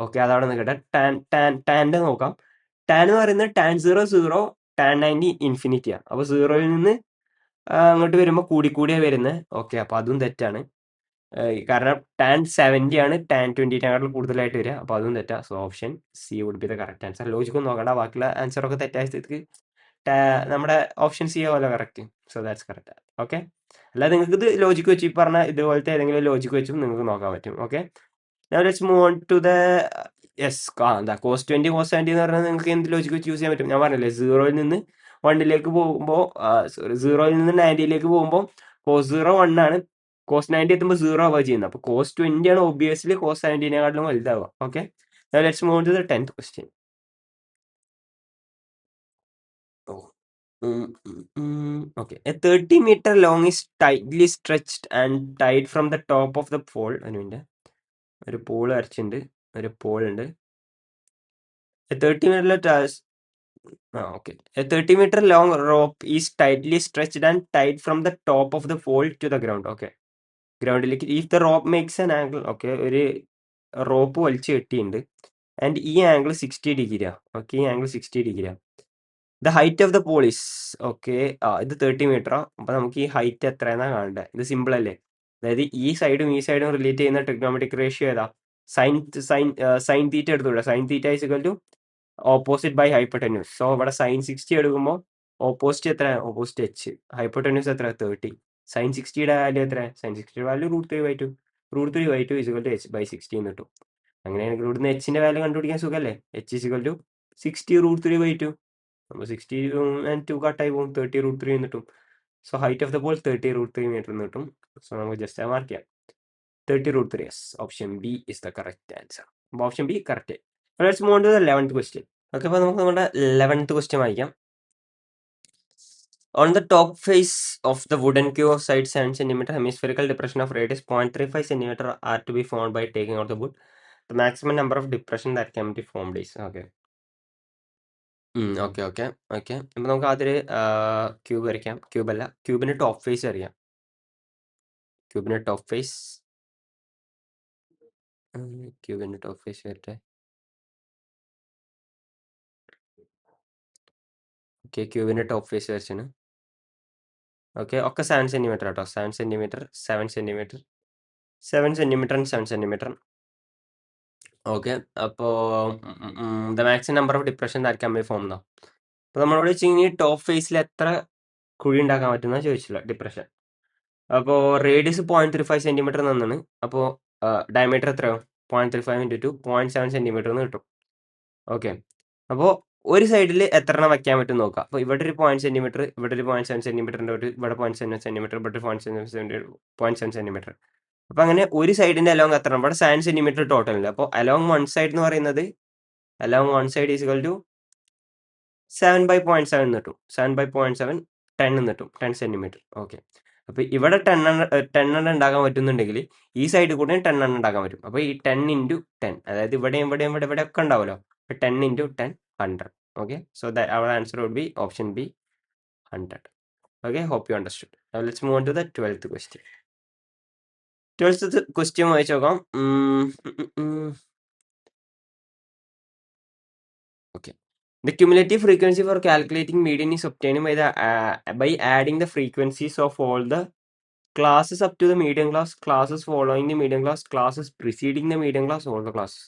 ഓക്കെ, അതവിടെ നിൽക്കട്ടെ. ടാൻ്റെ നോക്കാം. ടാൻ എന്ന് പറയുന്നത് ടാൻ 0 ടാൻ 90 ഇൻഫിനിറ്റിയാണ്. അപ്പോൾ 0 നിന്ന് അങ്ങോട്ട് വരുമ്പോൾ കൂടിയാണ് വരുന്നത്. ഓക്കെ, അപ്പോൾ അതും തെറ്റാണ്. കാരണം ടാൻ 70 ആണ് ടാൻ 20 കൂടുതലായിട്ട് വരിക. അപ്പോൾ അതും തെറ്റാ. So option C would be the correct answer. ലോജിക്കൊന്നും നോക്കണ്ട, ബാക്കിയുള്ള ആൻസറൊക്കെ തെറ്റായ സ്ഥിതിക്ക് നമ്മുടെ ഓപ്ഷൻ സി പോലെ correct. So that's correct. Okay, അല്ലാതെ നിങ്ങൾക്ക് ഇത് ലോജിക്ക് വെച്ച് ഈ പറഞ്ഞ ഇതുപോലത്തെ ഏതെങ്കിലും ലോജിക്ക് വെച്ചും നിങ്ങൾക്ക് നോക്കാൻ പറ്റും. Okay, now let's move on to the yes. എന്താ കോസ് 20 കോസ് 70 എന്ന് പറഞ്ഞാൽ നിങ്ങൾക്ക് എന്ത് ലോജിക്ക് വെച്ച് യൂസ് ചെയ്യാൻ പറ്റും. ഞാൻ പറഞ്ഞില്ലേ 0 നിന്ന് 1 പോകുമ്പോൾ 0 നിന്ന് 90 പോകുമ്പോൾ കോസ് 0 1 ആണ്, കോസ് 90 എത്തുമ്പോൾ 0 ആവുക ചെയ്യുന്നത്. അപ്പോൾ കോസ് 20 ആണ് ഒബ്വിയസ്ലി കോസ് 70 വലുതാവുക. Okay, now let's move on to the 10th question. Okay, a 30-meter long is tightly stretched and tied from the top of the pole. ഒരു പോൾ വരച്ചിട്ടുണ്ട്, ഒരു പോൾ ഉണ്ട്. A 30-meter long rope is tightly stretched and tied from the top of the pole to the ground. Okay, ഗ്രൗണ്ടിലേക്ക് if the rope makes an angle. Okay, ഒരു rope വലിച്ചു കെട്ടിയിട്ടുണ്ട്. And ഈ angle 60 ഡിഗ്രിയാണ്. Okay, ഈ angle 60 ഡിഗ്രിയാണ്. The height of the pole is okay, ഇത് 30 മീറ്ററാണ്. അപ്പോൾ നമുക്ക് ഈ ഹൈറ്റ് എത്രയെന്നാണ് കാണേണ്ടത്. ഇത് സിമ്പിൾ അല്ലേ. അതായത് ഈ സൈഡും റിലേറ്റ് ചെയ്യുന്ന ട്രിഗ്നോമെട്രിക് റേഷ്യോ ഏതാ? സൈൻ തീറ്റ എടുത്തുകൂടെ. Sine theta is equal to opposite by hypotenuse. So ഇവിടെ സൈൻ 60 എടുക്കുമ്പോൾ ഓപ്പോസിറ്റ് എത്ര? Opposite H. ഹൈപ്പോട്ടന്യൂസ് എത്ര? 30. സൈൻ 60യുടെ വാല്യൂ എത്ര? സൈൻ 60യുടെ value √3/2. √3/2 is equal to h by 60 എന്ന് കിട്ടും. അങ്ങനെയാണെങ്കിൽ ഇവിടുന്ന് എച്ചിന്റെ വാല്യൂ കണ്ടുപിടിക്കാൻ സുഖമല്ലേ. h is equal to 60 √3/2. അപ്പോൾ 60 and 2 കട്ടായി പോകും, 30 √3 എന്ന് കിട്ടും. So height of the pole 30 √3 metre എന്ന് കിട്ടും. സോ നമുക്ക് ജസ്റ്റ് മാർക്ക് ചെയ്യാം 30 √3. Yes, option B is the correct answer. അപ്പോൾ option B correct. Let's move on to the 11th question. Okay, അപ്പോൾ നമുക്ക് നമ്മുടെ 11th ക്വസ്റ്റ്യൻ വായിക്കാം. On the top face of the wooden cube of side 7 cm, hemispherical depression of radius 0.35 cm are to be formed by taking out the wood. The maximum number of depression that can be formed is. Okay, okay okay okay അപ്പോൾ നമുക്ക് ആദ്യം cube വരയ്ക്കാം. ക്യൂബല്ല, ക്യൂബിന് top face വരയ്ക്കാം. ക്യൂബിന് top face വരട്ടെ. Okay, ക്യൂബിൻ്റെ top face വരച്ചാണ്. Okay, ഒക്കെ 7 സെൻറ്റിമീറ്റർ കേട്ടോ. 7 centimetre 7 centimetre 7 centimetre 7 centimetre. Okay, അപ്പോൾ the maximum number of depression that can be form എന്നാ. അപ്പോൾ നമ്മളോട് വെച്ചിങ്ങനെ ടോപ്പ് ഫേസിൽ എത്ര കുഴി ഉണ്ടാക്കാൻ പറ്റുന്ന ചോദിച്ചില്ല ഡിപ്രഷൻ. അപ്പോൾ റേഡിയസ് 0.35 സെൻറ്റിമീറ്റർ തന്നാണ്. അപ്പോൾ ഡയമീറ്റർ എത്രയോ 0.35 × 2 0.7 സെൻറ്റിമീറ്റർ എന്ന് കിട്ടും. ഓക്കെ, അപ്പോൾ ഒരു സൈഡിൽ എത്ര എണ്ണം വയ്ക്കാൻ പറ്റും നോക്കാം. അപ്പോൾ ഇവിടെ ഒരു 0.7 സെൻറ്റിമീറ്റർ, ഇവിടെ ഒരു 0.7 സെൻറ്റിമീറ്ററിൻ്റെ ഒരു, ഇവിടെ 0.7 സെൻറ്റിമീറ്റർ, ഇവിടെ 0.7 സെൻറ്റിമീറ്റർ. അപ്പോൾ അങ്ങനെ ഒരു സൈഡിൻ്റെ അലോങ് എത്ര? ഇവിടെ 7 സെൻറ്റിമീറ്റർ ടോട്ടൽ ഉണ്ട്. അപ്പോൾ അലോങ് വൺ സൈഡ് എന്ന് പറയുന്നത് along one side is equal to 7/0.7 എന്ന് കിട്ടും. 7/0.7 10 എന്ന് കിട്ടും, 10 സെൻറ്റിമീറ്റർ. ഓക്കെ, അപ്പോൾ ഇവിടെ 10 ഉണ്ടാക്കാൻ പറ്റുന്നുണ്ടെങ്കിൽ ഈ സൈഡിൽ കൂടെ 10 ഉണ്ടാക്കാൻ പറ്റും. അപ്പോൾ ഈ 10 ഇൻറ്റു 10, അതായത് ഇവിടെയും ഇവിടെയും ഇവിടെ ഒക്കെ ഉണ്ടാവുമല്ലോ. അപ്പോൾ 10 into 10 100. Okay, so that our answer would be option B, 100. Okay, hope you understood. Now let's move on to the 12th question. 12th question വായിച്ചു നോക്കാം. Okay. The cumulative frequency for calculating median is obtained by adding the frequencies of all the classes up to the median class, classes following the median class, classes preceding the median class, all the classes.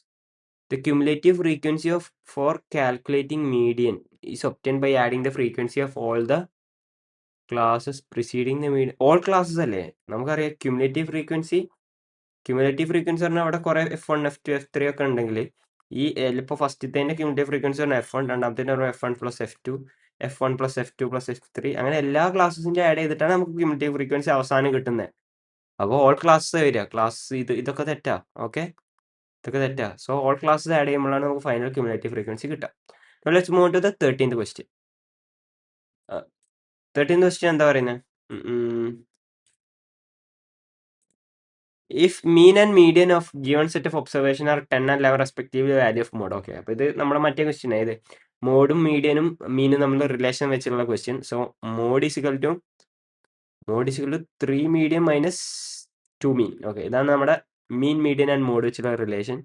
The cumulative frequency for calculating median is obtained by adding the frequency of all the classes preceding the median. All classes അല്ലേ നമുക്കറിയാം. Cumulative frequency പറഞ്ഞാൽ അവിടെ കുറെ F1 F2 F3 ഒക്കെ ഉണ്ടെങ്കിൽ ഈ ഇപ്പോൾ ഫസ്റ്റത്തെ ക്യുമുലേറ്റീവ് ഫ്രീക്വൻസി പറഞ്ഞാൽ F1, രണ്ടാമത്തെ F1 plus F2, F1 plus F2 plus F3, അങ്ങനെ എല്ലാ ക്ലാസ്സിൻ്റെ ആഡ് ചെയ്തിട്ടാണ് നമുക്ക് ക്യുമുലേറ്റീവ് ഫ്രീക്വൻസി അവസാനം കിട്ടുന്നത്. അപ്പോൾ ഓൾ ക്ലാസ്സസ് വരിക. ക്ലാസ് ഇതൊക്കെ തെറ്റാ. ഓക്കെ, ഇതൊക്കെ തെറ്റാ. സോ ഓൾ ക്ലാസ്സസ് ആഡ് ചെയ്യുമ്പോഴാണ് നമുക്ക് ഫൈനൽ ക്യുമുലേറ്റീവ് ഫ്രീക്വൻസി കിട്ടുക. Let's move to the 13th question. 13th question എന്താ പറയുന്നത്? If mean and median of given set of observation are 10 and 11 respectively value of mode. Okay, അപ്പോൾ ഇത് നമ്മുടെ മറ്റേ question ആയത് മോഡും മീഡിയനും മീനും തമ്മിലുള്ള റിലേഷൻ വെച്ചിട്ടുള്ള question. So mode is equal to 3 medium minus 2 mean. Okay, ഇതാണ് നമ്മുടെ മീൻ മീഡിയൻ ആൻഡ് മോഡ് വെച്ചുള്ള റിലേഷൻ.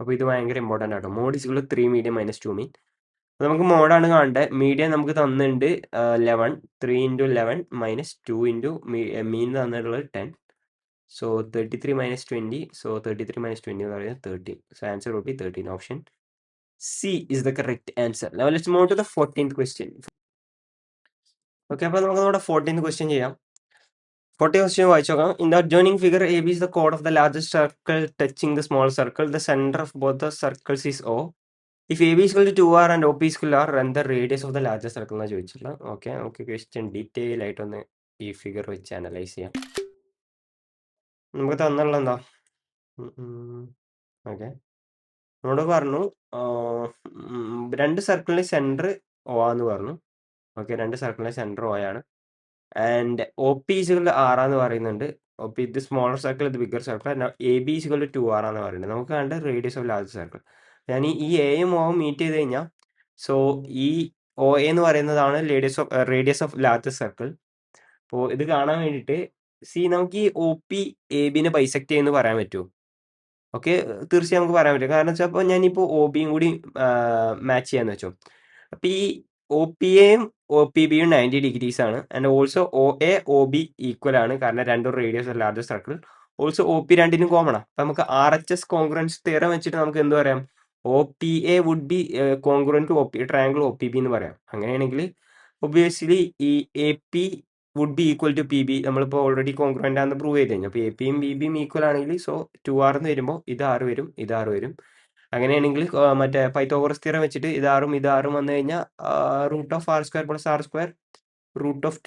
അപ്പോൾ ഇത് ഭയങ്കര ഇമ്പോർട്ടൻ്റ് ആട്ടോ. Mode is equal 3 medium minus 2 mean. അപ്പോൾ നമുക്ക് മോഡാണ് കാണേണ്ടത്. മീഡിയം നമുക്ക് തന്നിട്ടുണ്ട് 11, 3 ഇൻറ്റു 11 മൈനസ് 2 ഇൻറ്റു മീൻ തന്നിട്ടുള്ളത് 10. So 33 minus 20. So 33 minus 20 is 13. So answer would be 13. Option C is the correct answer. Now let's move to the 14th question. Okay, അപ്പോൾ നമുക്ക് നമ്മുടെ 14th question ചെയ്യാം. 14th question വായിച്ചു നോക്കാം. In the adjoining figure, AB is the chord of the largest circle touching the small circle. The center of both the circles is O. If AB is equal to 2R and OP is equal to R, run the radius of the largest circle എന്നാണ് ചോദിച്ചിട്ടുള്ളത്. Okay, നമുക്ക് question detail ആയിട്ടൊന്ന് ഈ figure വെച്ച് analyse ചെയ്യാം. നമുക്ക് തന്നുള്ള എന്താ? Okay, നമ്മളോട് പറഞ്ഞു രണ്ട് സർക്കിളിൻ്റെ സെൻറ്റർ ഒ എന്ന് പറഞ്ഞു. ഓക്കെ, രണ്ട് സർക്കിളിൻ്റെ സെൻറ്റർ ഒ ആണ്. ആൻഡ് ഒ പി ഈസിക്കൽ 6 എന്ന് പറയുന്നുണ്ട്. ഒ പി ഇത് സ്മോളർ സർക്കിൾ, ഇത് bigger circle. A B is equal 2R എന്ന് പറയുന്നത്. നമുക്ക് കണ്ട റേഡിയസ് ഓഫ് ലാർജ് സർക്കിൾ. ഞാൻ ഈ എയും ഒയും മീറ്റ് ചെയ്ത് കഴിഞ്ഞാൽ സോ ഈ ഒ എ എന്ന് പറയുന്നതാണ് റേഡിയസ് ഓഫ് ലാർജ് സർക്കിൾ. അപ്പോൾ ഇത് കാണാൻ വേണ്ടിയിട്ട് നമുക്ക് ഈ ഒ പി എ ബിനെ ബൈസെക്ട് ചെയ്യുമെന്ന് പറയാൻ പറ്റുമോ? ഓക്കെ, തീർച്ചയായും നമുക്ക് പറയാൻ പറ്റും. കാരണം വെച്ചാൽ അപ്പോൾ ഞാനിപ്പോൾ ഒ ബിയും കൂടി മാച്ച് ചെയ്യാന്ന് വെച്ചോ. അപ്പോൾ ഈ ഒ പി എയും ഒ പി ബിയും 90 ഡിഗ്രീസ് ആണ്. And also O A O B equal ആണ്, കാരണം രണ്ടും radius large circle. Also O P രണ്ടിനും കോമൺ ആണ്. അപ്പം നമുക്ക് RHS കോൺഗ്രൻസ് തിയറം വെച്ചിട്ട് നമുക്ക് എന്ത് പറയാം? O P A would be congruent to O P triangle O P B എന്ന് പറയാം. അങ്ങനെയാണെങ്കിൽ ഒബ്വിയസ്ലി ഈ A P would be equal to P B നമ്മളിപ്പോൾ ഓൾറെഡി കോൺഗ്രൻ്റ് ആണെന്ന് പ്രൂവ് ചെയ്ത് കഴിഞ്ഞു. അപ്പോൾ എ പിയും ബി ബിയും ഈക്വൽ ആണെങ്കിൽ സോ 2R എന്ന് വരുമ്പോൾ ഇത് 6 വരും, ഇത് 6 വരും. അങ്ങനെയാണെങ്കിൽ മറ്റേ പൈത്തഗോറസ് തിയറം വെച്ചിട്ട് ഇത് 6ഉം ഇത് 6ഉം വന്നു കഴിഞ്ഞാൽ root of R square plus R square root of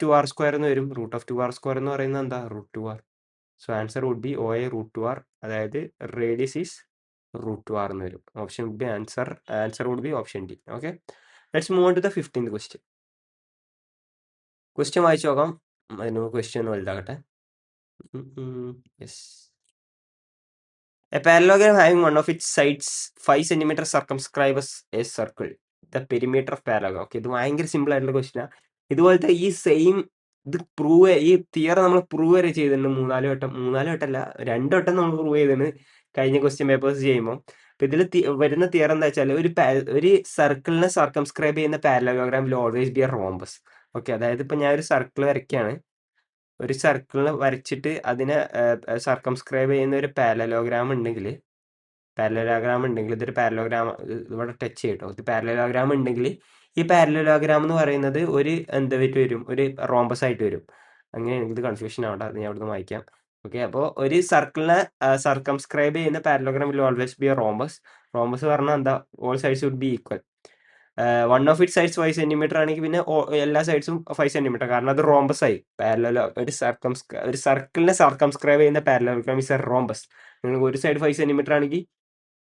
2R square എന്ന് വരും. റൂട്ട് ഓഫ് 2R സ്ക്വയർ എന്ന് പറയുന്നത് എന്താ? Root 2R. So answer would be OA root 2R, അതായത് റേഡിയസ് ഈസ് റൂട്ട് 2R എന്ന് വരും. Option B answer would be option D. Okay, let's move on to the 15th question. Question വായിച്ചു നോക്കാം. അതിന് question ഒന്ന് വലുതാകട്ടെ. Yes. A parallelogram having one of its sides 5 cm circumscribes a circle. The perimeter of parallelogram. Okay, ഇത് ഭയങ്കര simple ആയിട്ടുള്ള ക്വസ്റ്റ്യനാണ്. ഇതുപോലത്തെ ഈ സെയിം ഇത് ഈ തിയറം നമ്മൾ പ്രൂവ് വരെ ചെയ്തിട്ടുണ്ട് 3-4 വട്ടം. 3-4 വട്ടമല്ല, 2 വട്ടം നമ്മൾ പ്രൂവ് ചെയ്തിട്ടുണ്ട് കഴിഞ്ഞ ക്വസ്റ്റ്യൻ പേപ്പേഴ്സ് ചെയ്യുമ്പോൾ. അപ്പോൾ ഇതിൽ വരുന്ന തിയറം എന്താ വെച്ചാൽ ഒരു സർക്കിളിനെ സർക്കംസ്ക്രൈബ് ചെയ്യുന്ന parallelogram will always be a rhombus. Okay, അതായത് ഇപ്പോൾ ഞാൻ ഒരു സർക്കിൾ വരയ്ക്കുകയാണ്. ഒരു സർക്കിളിനെ വരച്ചിട്ട് അതിനെ സർക്കംസ്ക്രൈബ് ചെയ്യുന്ന ഒരു പാരലലോഗ്രാം ഉണ്ടെങ്കിൽ ഇതൊരു പാരലോഗ്രാം ഇവിടെ ടച്ച് ചെയ്യട്ടോ. ഇത് പാരലലോഗ്രാം ഉണ്ടെങ്കിൽ ഈ പാരലലോഗ്രാം എന്ന് പറയുന്നത് ഒരു എന്തായിട്ട് വരും? ഒരു റോംബസ് ആയിട്ട് വരും. അങ്ങനെയാണെങ്കിൽ ഇത് കൺഫ്യൂഷൻ ആവണ്ട, ഞാൻ അവിടുന്ന് വായിക്കാം. ഓക്കെ, അപ്പോൾ ഒരു സർക്കിളിനെ സർക്കംസ്ക്രൈബ് ചെയ്യുന്ന parallelogram will always be a rhombus. Rhombus പറഞ്ഞാൽ എന്താ? All sides would be equal. One of it sides 5 cm ആണെങ്കിൽ പിന്നെ എല്ലാ സൈഡ്സും 5 cm, കാരണം അത് റോംബസ് ആയി. ഒരു സർക്കിളിനെ സർക്കംസ്ക്രൈബ് ചെയ്യുന്ന പാരലലോഗ്രാം ഇസ് എ റോംബസ്. നിങ്ങൾക്ക് ഒരു സൈഡ് 5 cm ആണെങ്കിൽ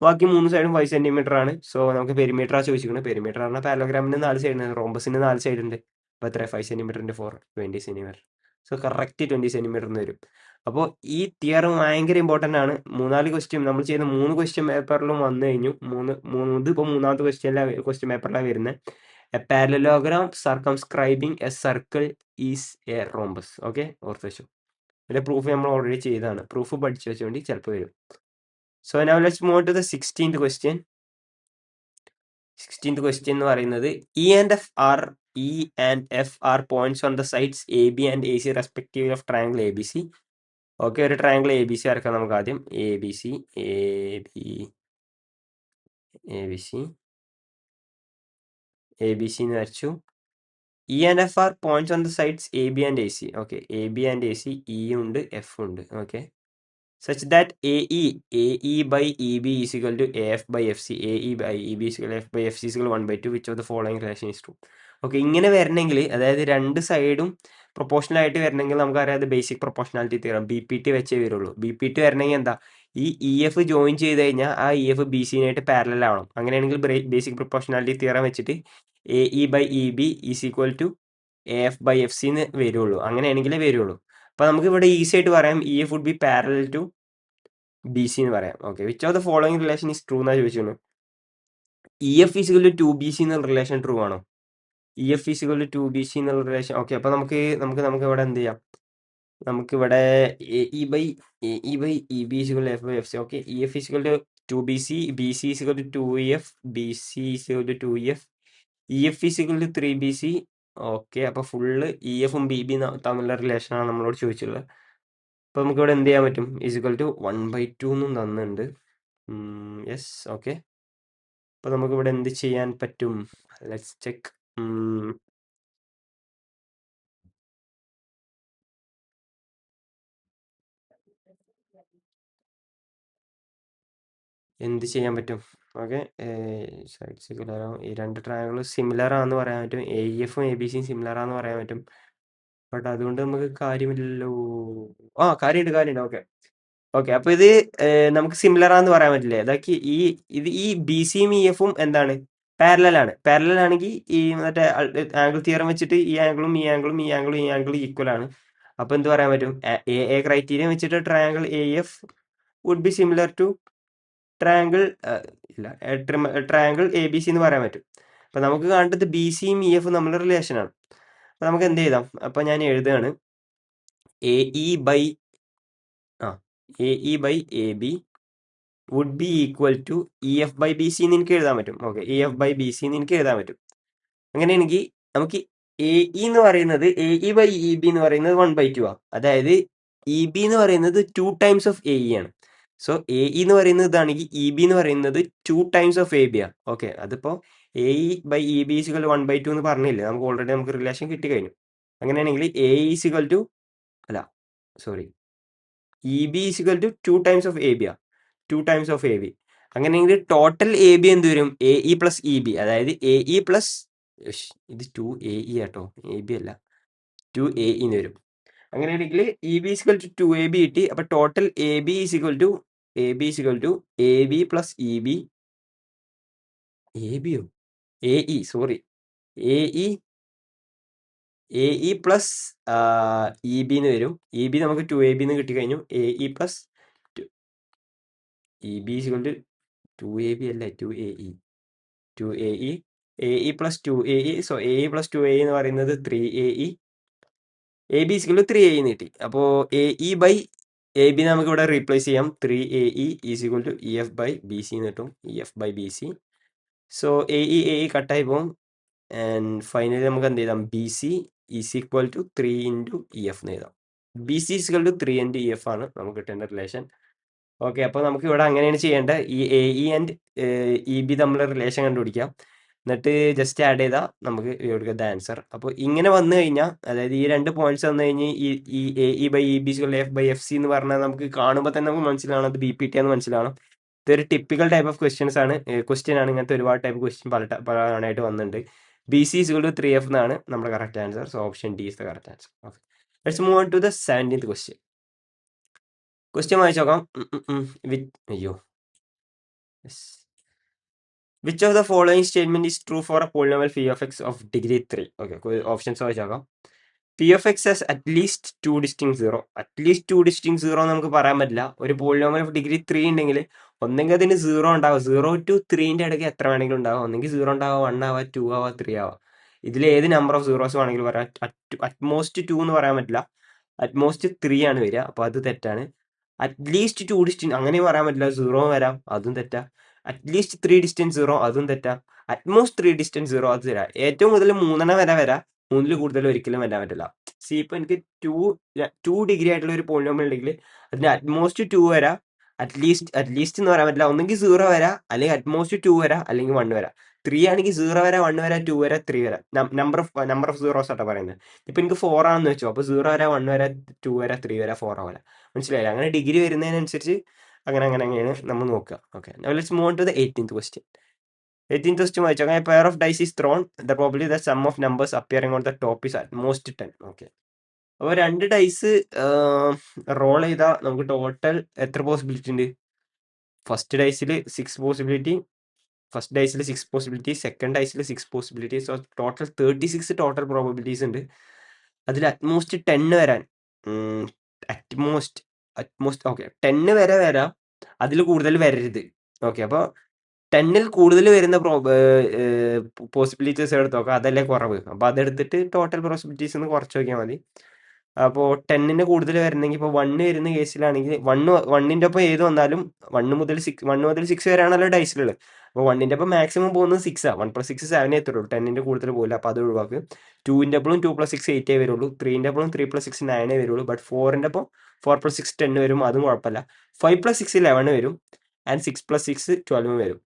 ബാക്കി 3 സൈഡും 5 സെന്റിമീറ്റർ ആണ്. സോ നമുക്ക് പെരിമീറ്ററാണ് ചോദിച്ചിരിക്കുന്നത്. പെരിമീറ്റർ പറഞ്ഞാൽ പാരലോഗ്രാമിന് 4 സൈഡ് ഉണ്ട്, റോംബസിന് 4 സൈഡ് ഉണ്ട്. അപ്പോൾ എത്ര 5 സെന്റിമീറ്ററിന്റെ 4 20 സെന്റിമീറ്റർ. സോ കറക്റ്റ് 20 സെന്റിമീറ്റർ എന്ന് വരും. അപ്പോൾ ഈ തിയറം ഭയങ്കര ഇമ്പോർട്ടൻ്റ് ആണ്. 3-4 ക്വസ്റ്റ്യൻ നമ്മൾ ചെയ്ത 3 ക്വസ്റ്റ്യൻ പേപ്പറിലും വന്നു കഴിഞ്ഞു. ഇതിപ്പോൾ മൂന്നാമത്തെ ക്വസ്റ്റ്യൻ പേപ്പറിലാണ് വരുന്നത്. A parallelogram circumscribing a circle is a rhombus. Okay, ഓർത്ത് വെച്ചു. ഇതിന്റെ പ്രൂഫ് നമ്മൾ ഓൾറെഡി ചെയ്തതാണ്. പ്രൂഫ് പഠിച്ചു വെച്ചുകൊണ്ട് ചിലപ്പോൾ വരും. So now let's move to the 16th question. 16th question എന്ന് പറയുന്നത് E and F are points on the sides A B and A C respective of triangle A B C. Okay, ഒരു triangle A B C വരക്കാം നമുക്ക് ആദ്യം. A B C എന്ന് വരച്ചു. E and F are points on the sides A B and A C. Okay, A B and A C, E ഉണ്ട് F ഉണ്ട്. Okay, such that AE by EB is equal to AF by FC. AE by EB is equal to F by FC is equal to 1/2. Which of the following relation is true? Okay, ഇങ്ങനെ വരണമെങ്കിൽ, അതായത് രണ്ട് സൈഡും proportional ആയിട്ട് വരണമെങ്കിൽ നമുക്കറിയാം അത് basic proportionality theorem BPT വെച്ചേ വരുള്ളൂ. BPT വരണമെങ്കിൽ എന്താ, ഈ EF ജോയിൻ ചെയ്ത് കഴിഞ്ഞാൽ ആ EF BC നായിട്ട് പാരലൽ ആവണം. അങ്ങനെയാണെങ്കിൽ ബേസിക് പ്രൊപ്പോർഷണാലിറ്റി തിയറം വെച്ചിട്ട് AE by EB is equal to AF by FC എന്ന് വരുള്ളൂ. അങ്ങനെയാണെങ്കിലേ വരുള്ളൂ. അപ്പോൾ നമുക്ക് ഇവിടെ ഈസി ആയിട്ട് പറയാം EF would be parallel to BC എന്ന് പറയാം. Okay, which of the following relation is true എന്നാണ് ചോദിച്ചത്. EF is equal to 2BC എന്നുള്ള റിലേഷൻ ട്രൂ ആണോ? EF is equal to 2BC എന്നുള്ള റിലേഷൻ. ഓക്കെ, അപ്പോൾ നമുക്ക് ഇവിടെ എന്ത് ചെയ്യാം, നമുക്കിവിടെ AE by EB is equal to F by FC. Okay, EF is equal to 2BC, BC is equal to 2EF, BC is equal to 2EF, EF is equal to 3BC. Okay, അപ്പോൾ full EFും BB തമ്മിലുള്ള റിലേഷനാണ് നമ്മളോട് ചോദിച്ചിട്ടുള്ളത്. അപ്പോൾ നമുക്കിവിടെ എന്ത് ചെയ്യാൻ പറ്റും, ഈസ് ഇക്വൽ ടു 1/2 എന്നും തന്നിട്ടുണ്ട്. യെസ്. ഓക്കെ, അപ്പോൾ നമുക്കിവിടെ എന്ത് ചെയ്യാൻ പറ്റും, ലെറ്റ്സ് ചെക്ക്. എന്ത് ചെയ്യാൻ പറ്റും? ഓക്കെ, സൈഡ് സിമിലർ ആവും. ഈ രണ്ട് ട്രയാങ്കിളും സിമിലർ ആണെന്ന് പറയാൻ പറ്റും. AEFും ABCയും സിമിലർ ആണെന്ന് പറയാൻ പറ്റും. ബട്ട് അതുകൊണ്ട് നമുക്ക് കാര്യമില്ലല്ലോ. കാര്യമുണ്ട്. ഓക്കെ, അപ്പോൾ ഇത് നമുക്ക് സിമിലർ ആണെന്ന് പറയാൻ പറ്റില്ലേ? അതൊക്കെ ഈ BCയും EFും എന്താണ്, പാരലൽ ആണെങ്കിൽ ഈ മറ്റേ ആംഗിൾ തിയറം വെച്ചിട്ട് ഈ ആംഗിളും ഈക്വൽ ആണ്. അപ്പോൾ എന്ത് പറയാൻ പറ്റും, ക്രൈറ്റീരിയ വെച്ചിട്ട് triangle AF would be similar to triangle ABC എന്ന് പറയാൻ പറ്റും. അപ്പോൾ നമുക്ക് കാണേണ്ടത് BCയും EFും തമ്മിലുള്ള റിലേഷനാണ്. അപ്പോൾ നമുക്ക് എന്ത് ചെയ്താം, അപ്പോൾ ഞാൻ എഴുതുകയാണ് AE by AB would be equal to EF by BC എന്ന് എനിക്ക് എഴുതാൻ പറ്റും. ഓക്കെ, EF by BC എന്ന് എനിക്ക് എഴുതാൻ പറ്റും. അങ്ങനെയാണെങ്കിൽ നമുക്ക് AE എന്ന് പറയുന്നത് AE by EB എന്ന് പറയുന്നത് 1/2 ആണ്. അതായത് EB എന്ന് പറയുന്നത് 2 ടൈംസ് ഓഫ് AE ആണ്. സോ AE എന്ന് പറയുന്നത് ഇതാണെങ്കിൽ EB എന്ന് പറയുന്നത് 2 ടൈംസ് ഓഫ് AB ആണ്. ഓക്കെ, അതിപ്പോൾ AE by EB is equal to 1/2 എന്ന് പറഞ്ഞില്ലേ, നമുക്ക് ഓൾറെഡി നമുക്ക് റിലേഷൻ കിട്ടിക്കഴിഞ്ഞു. അങ്ങനെയാണെങ്കിൽ AE is equal to EB is equal to 2 times of AB ആണ്. 2 ടൈംസ് ഓഫ് AB. അങ്ങനെയെങ്കിൽ ടോട്ടൽ AB എന്ത് വരും, AE പ്ലസ് EB. അതായത് AE പ്ലസ് ഇത് 2AE ആട്ടോ, AB അല്ല, 2AE എന്ന് വരും. അങ്ങനെയാണെങ്കിൽ EB is equal to 2AB കിട്ടി. അപ്പോൾ total AB is equal to AB plus EB. ABയോ AE, sorry, AE plus EB എന്ന് വരും. EB നമുക്ക് 2AB എന്ന് കിട്ടിക്കഴിഞ്ഞു. AE plus EB is equal to 2AB അല്ല, 2AE. AE plus 2AE. So AE plus 2AE എന്ന് പറയുന്നത് 3AE. AB is equal to 3AE എന്ന് കിട്ടി. അപ്പോൾ AE ബൈ AB നമുക്ക് ഇവിടെ റീപ്ലേസ് ചെയ്യാം. 3AE is equal to EF by BC എന്ന് കിട്ടും. EF by BC. So AE കട്ടായി പോകും. ആൻഡ് ഫൈനലി നമുക്ക് എന്ത് ചെയ്താം, BC is equal to 3 into EF എന്ന് എഴുതാം. BC is equal to 3 into EF ആണ് നമുക്ക് കിട്ടേണ്ട റിലേഷൻ. ഓക്കെ, അപ്പോൾ നമുക്ക് ഇവിടെ അങ്ങനെയാണ് ചെയ്യേണ്ടത്. ഈ AE ആൻഡ് EB തമ്മിലുള്ള റിലേഷൻ കണ്ടുപിടിക്കാം. എന്നിട്ട് ജസ്റ്റ് ആഡ് ചെയ്താൽ നമുക്ക് കൊടുക്കുക ദ ആൻസർ. അപ്പോൾ ഇങ്ങനെ വന്നു കഴിഞ്ഞാൽ, അതായത് ഈ രണ്ട് പോയിന്റ്സ് വന്നു കഴിഞ്ഞാൽ ഈ AE by EB F by FC എന്ന് പറഞ്ഞാൽ നമുക്ക് കാണുമ്പോൾ തന്നെ നമുക്ക് മനസ്സിലാവണം അത് BPT ആണെന്ന് മനസ്സിലാവണം. ഇതൊരു ടിപ്പിക്കൽ ടൈപ്പ് ഓഫ് ക്വസ്റ്റ്യൻ ആണ്. ഇങ്ങനത്തെ ഒരുപാട് ടൈപ്പ് ക്വസ്റ്റ്യൻ പല ആയിട്ട് വന്നിട്ടുണ്ട്. BC is equal to 3F എന്നാണ് നമ്മുടെ correct answer. So option D is the correct answer. Okay. Let's move on to the 17th question. Question വായിച്ചു നോക്കാം. അയ്യോ, Yes. Which of the following statement is true for a polynomial phi of x of degree 3? Okay, options വായിച്ചാക്കാം. P of X has at least two distinct zero. At least two distinct zero നമുക്ക് പറയാൻ പറ്റില്ല. ഒരു polynomial of degree 3 ഉണ്ടെങ്കിൽ ഒന്നെങ്കിൽ അതിന് zero ഉണ്ടാവും. 0 to 3ന്റെ ഇടയ്ക്ക് എത്ര വേണമെങ്കിലും ഉണ്ടാവും. ഒന്നെങ്കിൽ സീറോ ഉണ്ടാവുക, 1 ആവുക, 2 ആവുക, 3 ആവുക. ഇതിൽ ഏത് നമ്പർ ഓഫ് സീറോസ് വേണമെങ്കിലും പറയാം. അറ്റ്മോസ്റ്റ് 2 എന്ന് പറയാൻ പറ്റില്ല. അറ്റ്മോസ്റ്റ് 3 ആണ് വരിക. അപ്പോൾ അത് തെറ്റാണ്. അറ്റ്ലീസ്റ്റ് ടു ഡിസ്റ്റൻസ് അങ്ങനെയും പറയാൻ പറ്റില്ല. സീറോ വരാം, അതും തെറ്റാ. അറ്റ്ലീസ്റ്റ് 3 ഡിസ്റ്റൻസ് സീറോ, അതും തെറ്റാ. അറ്റ്മോസ്റ്റ് 3 ഡിസ്റ്റൻസ് സീറോ, അത് തരാം. ഏറ്റവും കൂടുതൽ 3 വരെ വരാം. 3 കൂടുതൽ ഒരിക്കലും വരാൻ പറ്റില്ല. സി ഇപ്പൊ എനിക്ക് ടു ഡിഗ്രി ആയിട്ടുള്ള ഒരു പോളിനോമിയൽ ഉണ്ടെങ്കിൽ അതിന് അറ്റ്മോസ്റ്റ് 2 വരാം. അറ്റ്ലീസ്റ്റ് എന്ന് പറയാൻ പറ്റില്ല. ഒന്നെങ്കിൽ സീറോ വരാം, അല്ലെങ്കിൽ അറ്റ്മോസ്റ്റ് 2 വരാം, അല്ലെങ്കിൽ 1 വരാം. 3 ആണെങ്കിൽ സീറോ വരാം, 1 വരാം, 2 വരാം, 3 വരാം. നമ്പർ ഓഫ് സീറോസ് ആട്ടോ പറയുന്നത്. ഇപ്പൊ എനിക്ക് 4 ആണെന്ന് വെച്ചോ, അപ്പൊ സീറോ വരാം, 1 വരാം, 2 വരാം, 3 വരാം, 4 ആവാം. മനസ്സിലായില്ല? അങ്ങനെ ഡിഗ്രി വരുന്നതിനനുസരിച്ച് അങ്ങനെയാണ് നമ്മൾ നോക്കുക. Okay, let's move on to the 18th question. 18th question വായിച്ചോ. A pair of dice is thrown. The probability that sum of numbers appearing on the top is at most 10. Okay, അപ്പോൾ 2 dyes role ചെയ്താൽ നമുക്ക് total എത്ര possibility ഉണ്ട്? First ഡൈസിൽ 6 possibility, second ഡൈസിൽ 6 possibility. So total 36 total probabilities ഉണ്ട്. അതിൽ utmost 10 വരാൻ, അറ്റ്മോസ്റ്റ് ഓക്കെ 10 വരെ വരാം. അതിൽ കൂടുതൽ വരരുത്. ഓക്കെ, അപ്പോൾ 10ൽ കൂടുതൽ വരുന്ന പോസിബിലിറ്റീസ് എടുത്ത് നോക്കാം. അതല്ലേ കുറവ്. അപ്പോൾ അതെടുത്തിട്ട് ടോട്ടൽ പോസിബിലിറ്റീസ് ഒന്ന് കുറച്ച് നോക്കിയാൽ മതി. അപ്പോൾ 10ന് കൂടുതൽ വരുന്നെങ്കിൽ ഇപ്പോൾ 1 വരുന്ന കേസിലാണെങ്കിൽ 1ൻ്റെ ഒപ്പം ഏത് വന്നാലും 1 മുതൽ 6 വരെയാണല്ലോ ഡൈസിലുള്ളത്. അപ്പോൾ 1ൻ്റെ ഒപ്പം മാക്സിമം പോകുന്നത് 6 ആണ്. 1 + 6 7 എത്തുള്ളൂ. 10ൻ്റെ കൂടുതൽ പോകില്ല. അപ്പോൾ അത് ഒഴിവാക്ക്. 2ൻ്റെ ഒപ്പം 2 + 6 8 വരുള്ളൂ. 3ൻ്റെ ഒപ്പം 3 + 6 9 വരുള്ളൂ. ബട്ട് 4ൻ്റെ ഒപ്പം 4 + 6 10 വരും. അതും കുഴപ്പമില്ല. 5 + 6 11 വരും. ആൻഡ് 6 + 6 12 വരും.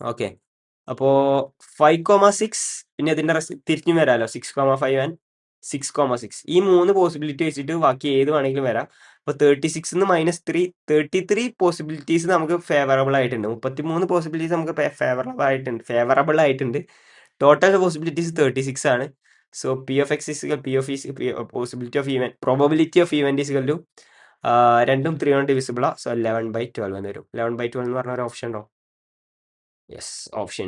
ഓക്കെ, അപ്പോൾ 5,6 പിന്നെ ഇതിന്റെ തിരിച്ചും വരാമല്ലോ. 6,5 ആൻഡ് 6,6 ഈ 3 പോസിബിലിറ്റി വെച്ചിട്ട് ബാക്കി ഏത് വേണമെങ്കിലും വരാം. അപ്പോൾ 36 -3 33 പോസിബിലിറ്റീസ് നമുക്ക് ഫേവറബിൾ ആയിട്ടുണ്ട്. 33 പോസിബിലിറ്റീസ് നമുക്ക് ഫേവറബിൾ ആയിട്ടുണ്ട്. ടോട്ടൽ പോസിബിലിറ്റീസ് 36 ആണ്. So P of X is equal probability of event is equal to രണ്ടും 3 കൊണ്ട് ഡിവിസിബിളാ. സോ 11/12 എന്ന് വരും. 11/12 എന്ന് പറഞ്ഞ ഒരു ഓപ്ഷൻ ഉണ്ടോ? Yes, option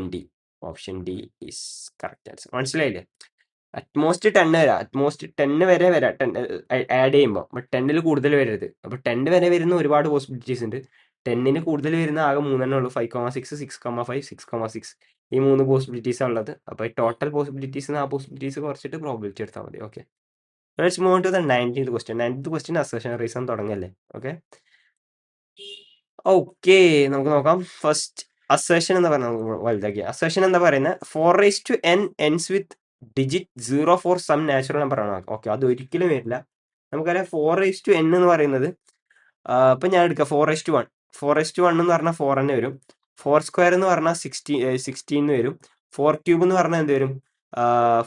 D is correct answer. മനസ്സിലായില്ലേ? അറ്റ്മോസ്റ്റ് 10 വരാം. അറ്റ്മോസ്റ്റ് 10 വരെ വരാം 10 ആഡ് ചെയ്യുമ്പോൾ. ബട്ട് 10ൽ കൂടുതൽ വരരുത്. അപ്പോൾ 10 വരെ വരുന്ന ഒരുപാട് പോസിബിലിറ്റീസ് ഉണ്ട്. 10ന് കൂടുതൽ വരുന്ന ആകെ 3 ഉള്ളൂ. 5,6 6,5 6,6 ഈ 3 പോസിബിലിറ്റീസാണ് ഉള്ളത്. അപ്പോൾ ടോട്ടൽ പോസിബിലിറ്റീസ് ആ പോസിബിലിറ്റീസ് കുറച്ചിട്ട് പ്രോബിലിറ്റി എടുത്താൽ മതി. Okay, let's move on to the 19th question. 19th question assertion reason തുടങ്ങല്ലേ. ഓക്കെ നമുക്ക് നോക്കാം. ഫസ്റ്റ് അസേഷൻ എന്ന് പറഞ്ഞാൽ വലുതാക്കി. അസേഷൻ എന്താ പറയുന്നത്? 4n ends with digit 0 for some natural number ആണ്. ഓക്കെ, അത് ഒരിക്കലും വരില്ല. നമുക്കറിയാം 4n എന്ന് പറയുന്നത് ഇപ്പം ഞാൻ എടുക്കാം 4:1. 4:1 എന്ന് പറഞ്ഞാൽ 4 തന്നെ വരും. 4² എന്ന് പറഞ്ഞാൽ 16 വരും. 4³ എന്ന് പറഞ്ഞാൽ എന്ത് വരും?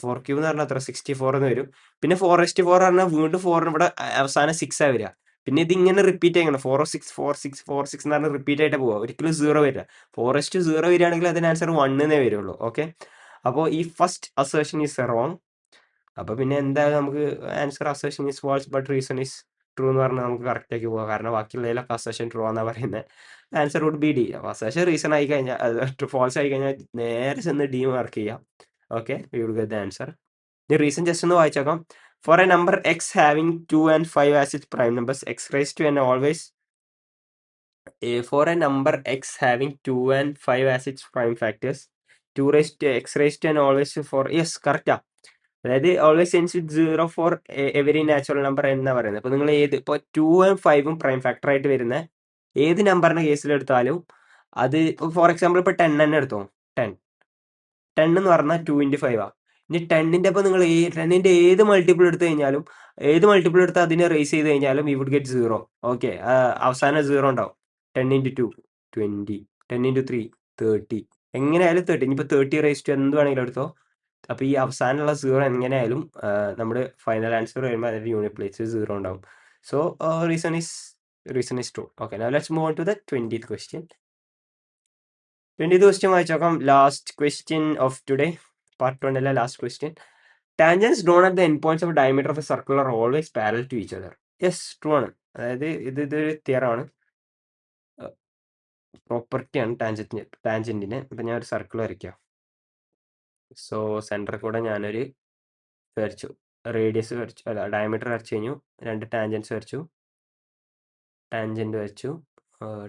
4³ എന്ന് പറഞ്ഞാൽ 64 എന്ന് വരും. പിന്നെ 4:4 പറഞ്ഞാൽ വീണ്ടും 4 ഇവിടെ അവസാനം 6 ആ വരിക. പിന്നെ ഇതിങ്ങനെ റിപ്പീറ്റ് ചെയ്യണം. 4/6 4/6 4/6 എന്ന് പറഞ്ഞാൽ റിപ്പീറ്റ് ആയിട്ട് പോവുക. ഒരിക്കലും 0 വരില്ല. 4:0 വരികയാണെങ്കിൽ അതിന് ആൻസർ 1 എന്നേ വരുള്ളൂ. ഓക്കെ, അപ്പോൾ ഈ ഫസ്റ്റ് അസേഷൻ ഈസ് റോങ്. അപ്പോൾ പിന്നെ എന്തായാലും നമുക്ക് answer assertion is false but reason is true എന്ന് പറഞ്ഞാൽ നമുക്ക് കറക്റ്റ് ആക്കി പോകാം. കാരണം ബാക്കിയുള്ളതിലൊക്കെ അസേഷൻ ട്രൂ എന്നാണ് പറയുന്നത്. Answer would be D. അപ്പോൾ അസേഷൻ റീസൺ ആയി കഴിഞ്ഞാൽ ഫാൾസ് ആയി കഴിഞ്ഞാൽ നേരെ ചെന്ന് ഡി മാർക്ക് ചെയ്യാം. Okay, we will get the answer. The reason just ഒന്ന് വായിച്ചേക്കാം. For a number x having 2 and 5 as its prime numbers, x raised to n always for a number x having 2 and 5 as its prime factors, 2 raised to x raised to n always for yes correct ആ. അതായത് always ends with 0 for every natural number എന്നാ പറയുന്നത്. അപ്പോൾ നിങ്ങൾ ഏത് ഇപ്പോൾ 2 and 5 prime factor ആയിട്ട് വരുന്ന ഏത് നമ്പറിന്റെ കേസിലെടുത്താലും അത് ഫോർ എക്സാമ്പിൾ ഇപ്പോൾ 10 തന്നെ എടുത്തോ. 10 എന്ന് പറഞ്ഞാൽ 2 × 5 ആ. ഇനി 10ന്റെ ഒപ്പം നിങ്ങൾ 10ന്റെ ഏത് മൾട്ടിപ്പിൾ എടുത്തു കഴിഞ്ഞാലും അതിനെ റേസ് ചെയ്ത് കഴിഞ്ഞാലും യു വുഡ് ഗെറ്റ് 0. ഓക്കെ, അവസാനം 0 ഉണ്ടാവും. 10 × 2 20, 10 × 3 30, എങ്ങനെയായാലും 30. ഇനിയിപ്പോൾ 30 റേസ് ടു എന്ത് വേണമെങ്കിലും എടുത്തോ. അപ്പോൾ ഈ അവസാനമുള്ള 0 എങ്ങനെയായാലും നമ്മുടെ ഫൈനൽ ആൻസർ വരുമ്പോൾ അതിൻ്റെ യൂണിറ്റ് പ്ലേസ് 0 ഉണ്ടാവും. So reason is true. Okay, now let's move on to the 20th question. 20th question വായിച്ചു നോക്കാം. Last question of today. Part 1 അല്ല, last question. Tangents drawn at the end points of diameter of a circle are always parallel to each other. Yes, true ആണ്. അതായത് ഇതൊരു തിയറാണ്. പ്രോപ്പർട്ടിയാണ് ടാൻജന്റിന്. അപ്പം ഞാൻ ഒരു സർക്കിൾ വരയ്ക്കാം. സോ സെൻറ്ററിൽ കൂടെ ഞാനൊരു വരച്ചു, റേഡിയസ് വരച്ചു, അല്ല ഡയമീറ്റർ വരച്ചു കഴിഞ്ഞു, 2 ടാൻജൻസ് വരച്ചു, ടാൻജന്റ് വരച്ചു,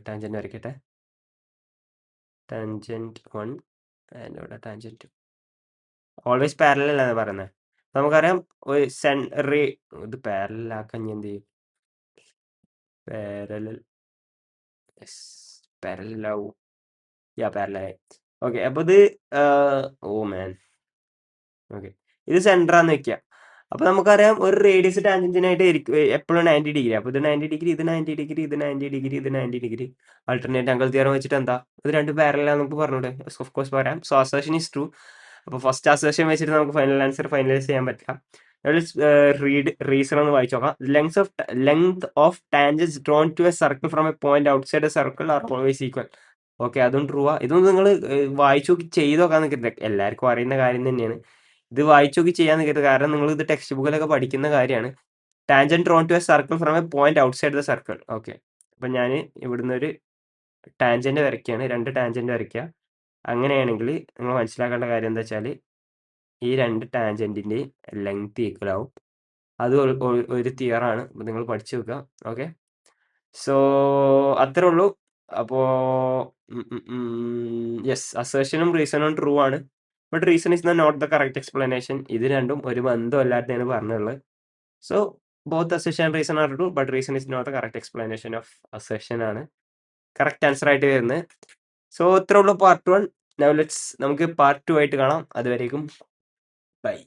ടാൻജന്റ് വരയ്ക്കട്ടെ, ടാൻജന്റ് 1 ആൻഡ് ഇവിടെ ടാൻജന്റ് 2. ഓൾവേസ് പാരലൽ അല്ലാതെ പറയുന്നത്. നമുക്കറിയാം ഒരു ഇത് പാരലൽ ആക്കാൻ ഞാൻ എന്ത് ചെയ്യും, പാരലൽ പാരലാവും, പാരലായി. ഓക്കെ, അപ്പോൾ ഇത് ഓ മാൻ, ഓക്കെ, ഇത് സെൻറ്ററാന്ന് വെക്കുക. അപ്പോൾ നമുക്കറിയാം ഒരു റേഡിയസ് ടാൻജന്റിനായിട്ട് എപ്പോഴും 90 ഡിഗ്രി. അപ്പോൾ ഇത് 90 ഡിഗ്രി, ഇത് 90 ഡിഗ്രി, ഇത് 90 ഡിഗ്രി, ഇത് 90 ഡിഗ്രി. ആൾട്ടർനേറ്റ് ആംഗിൾ തിയറം വെച്ചിട്ട് എന്താ, ഇത് 2 പാരലാന്ന് നമുക്ക് പറഞ്ഞൂടെ? ഓഫ് കോഴ്സ് പറയാം. So assertion is true. അപ്പോൾ ഫസ്റ്റ് അസേഷൻ വെച്ചിട്ട് നമുക്ക് ഫൈനൽ ആൻസർ ഫൈനലൈസ് ചെയ്യാൻ പറ്റില്ല. റീഡ് റീസൺ ഒന്ന് വായിച്ചു നോക്കാം. Length of tangents drawn to a circle from a point outside a circle are always equal. Okay, അതും ട്രൂ ആ. ഇതൊന്നും നിങ്ങൾ വായിച്ചു നോക്കി ചെയ്ത് നോക്കാൻ നിൽക്കരുത്. എല്ലാവർക്കും അറിയുന്ന കാര്യം തന്നെയാണ്. ഇത് വായിച്ചു നോക്കി ചെയ്യാൻ നിൽക്കരുത്, കാരണം നിങ്ങൾ ഇത് ടെക്സ്റ്റ് ബുക്കിലൊക്കെ പഠിക്കുന്ന കാര്യമാണ്. Tangent drawn to a circle from a point outside the circle. Okay, അപ്പം ഞാൻ ഇവിടുന്ന് ഒരു ടാൻജന്റ് വരയ്ക്കുകയാണ്, 2 ടാൻജന്റ് വരയ്ക്കുക. അങ്ങനെയാണെങ്കിൽ നിങ്ങൾ മനസ്സിലാക്കേണ്ട കാര്യം എന്താ വെച്ചാൽ ഈ 2 ടാൻജന്റിൻ്റെ ലെങ്ത് ഈക്വൽ ആവും. അത് ഒരു തിയറാണ്, നിങ്ങൾ പഠിച്ചു വെക്കുക. ഓക്കെ, സോ അത്രേ ഉള്ളൂ. അപ്പോൾ യെസ്, അസേഷനും റീസണും ട്രൂ ആണ്. But reason is not the correct explanation. ഇത് രണ്ടും ഒരു ബന്ധമല്ലാത്തതാണ് പറഞ്ഞുള്ളത്. So both assertion and reason are true, but reason is not the correct explanation of assertion ആണ് കറക്റ്റ് ആൻസർ ആയിട്ട് വരുന്നത്. സോ ഇത്രേ ഉള്ളൂ പാർട്ട് 1. നൗ ലെറ്റ്സ് നമുക്ക് പാർട്ട് 2 ആയിട്ട് കാണാം. അതുവരേക്കും ബൈ.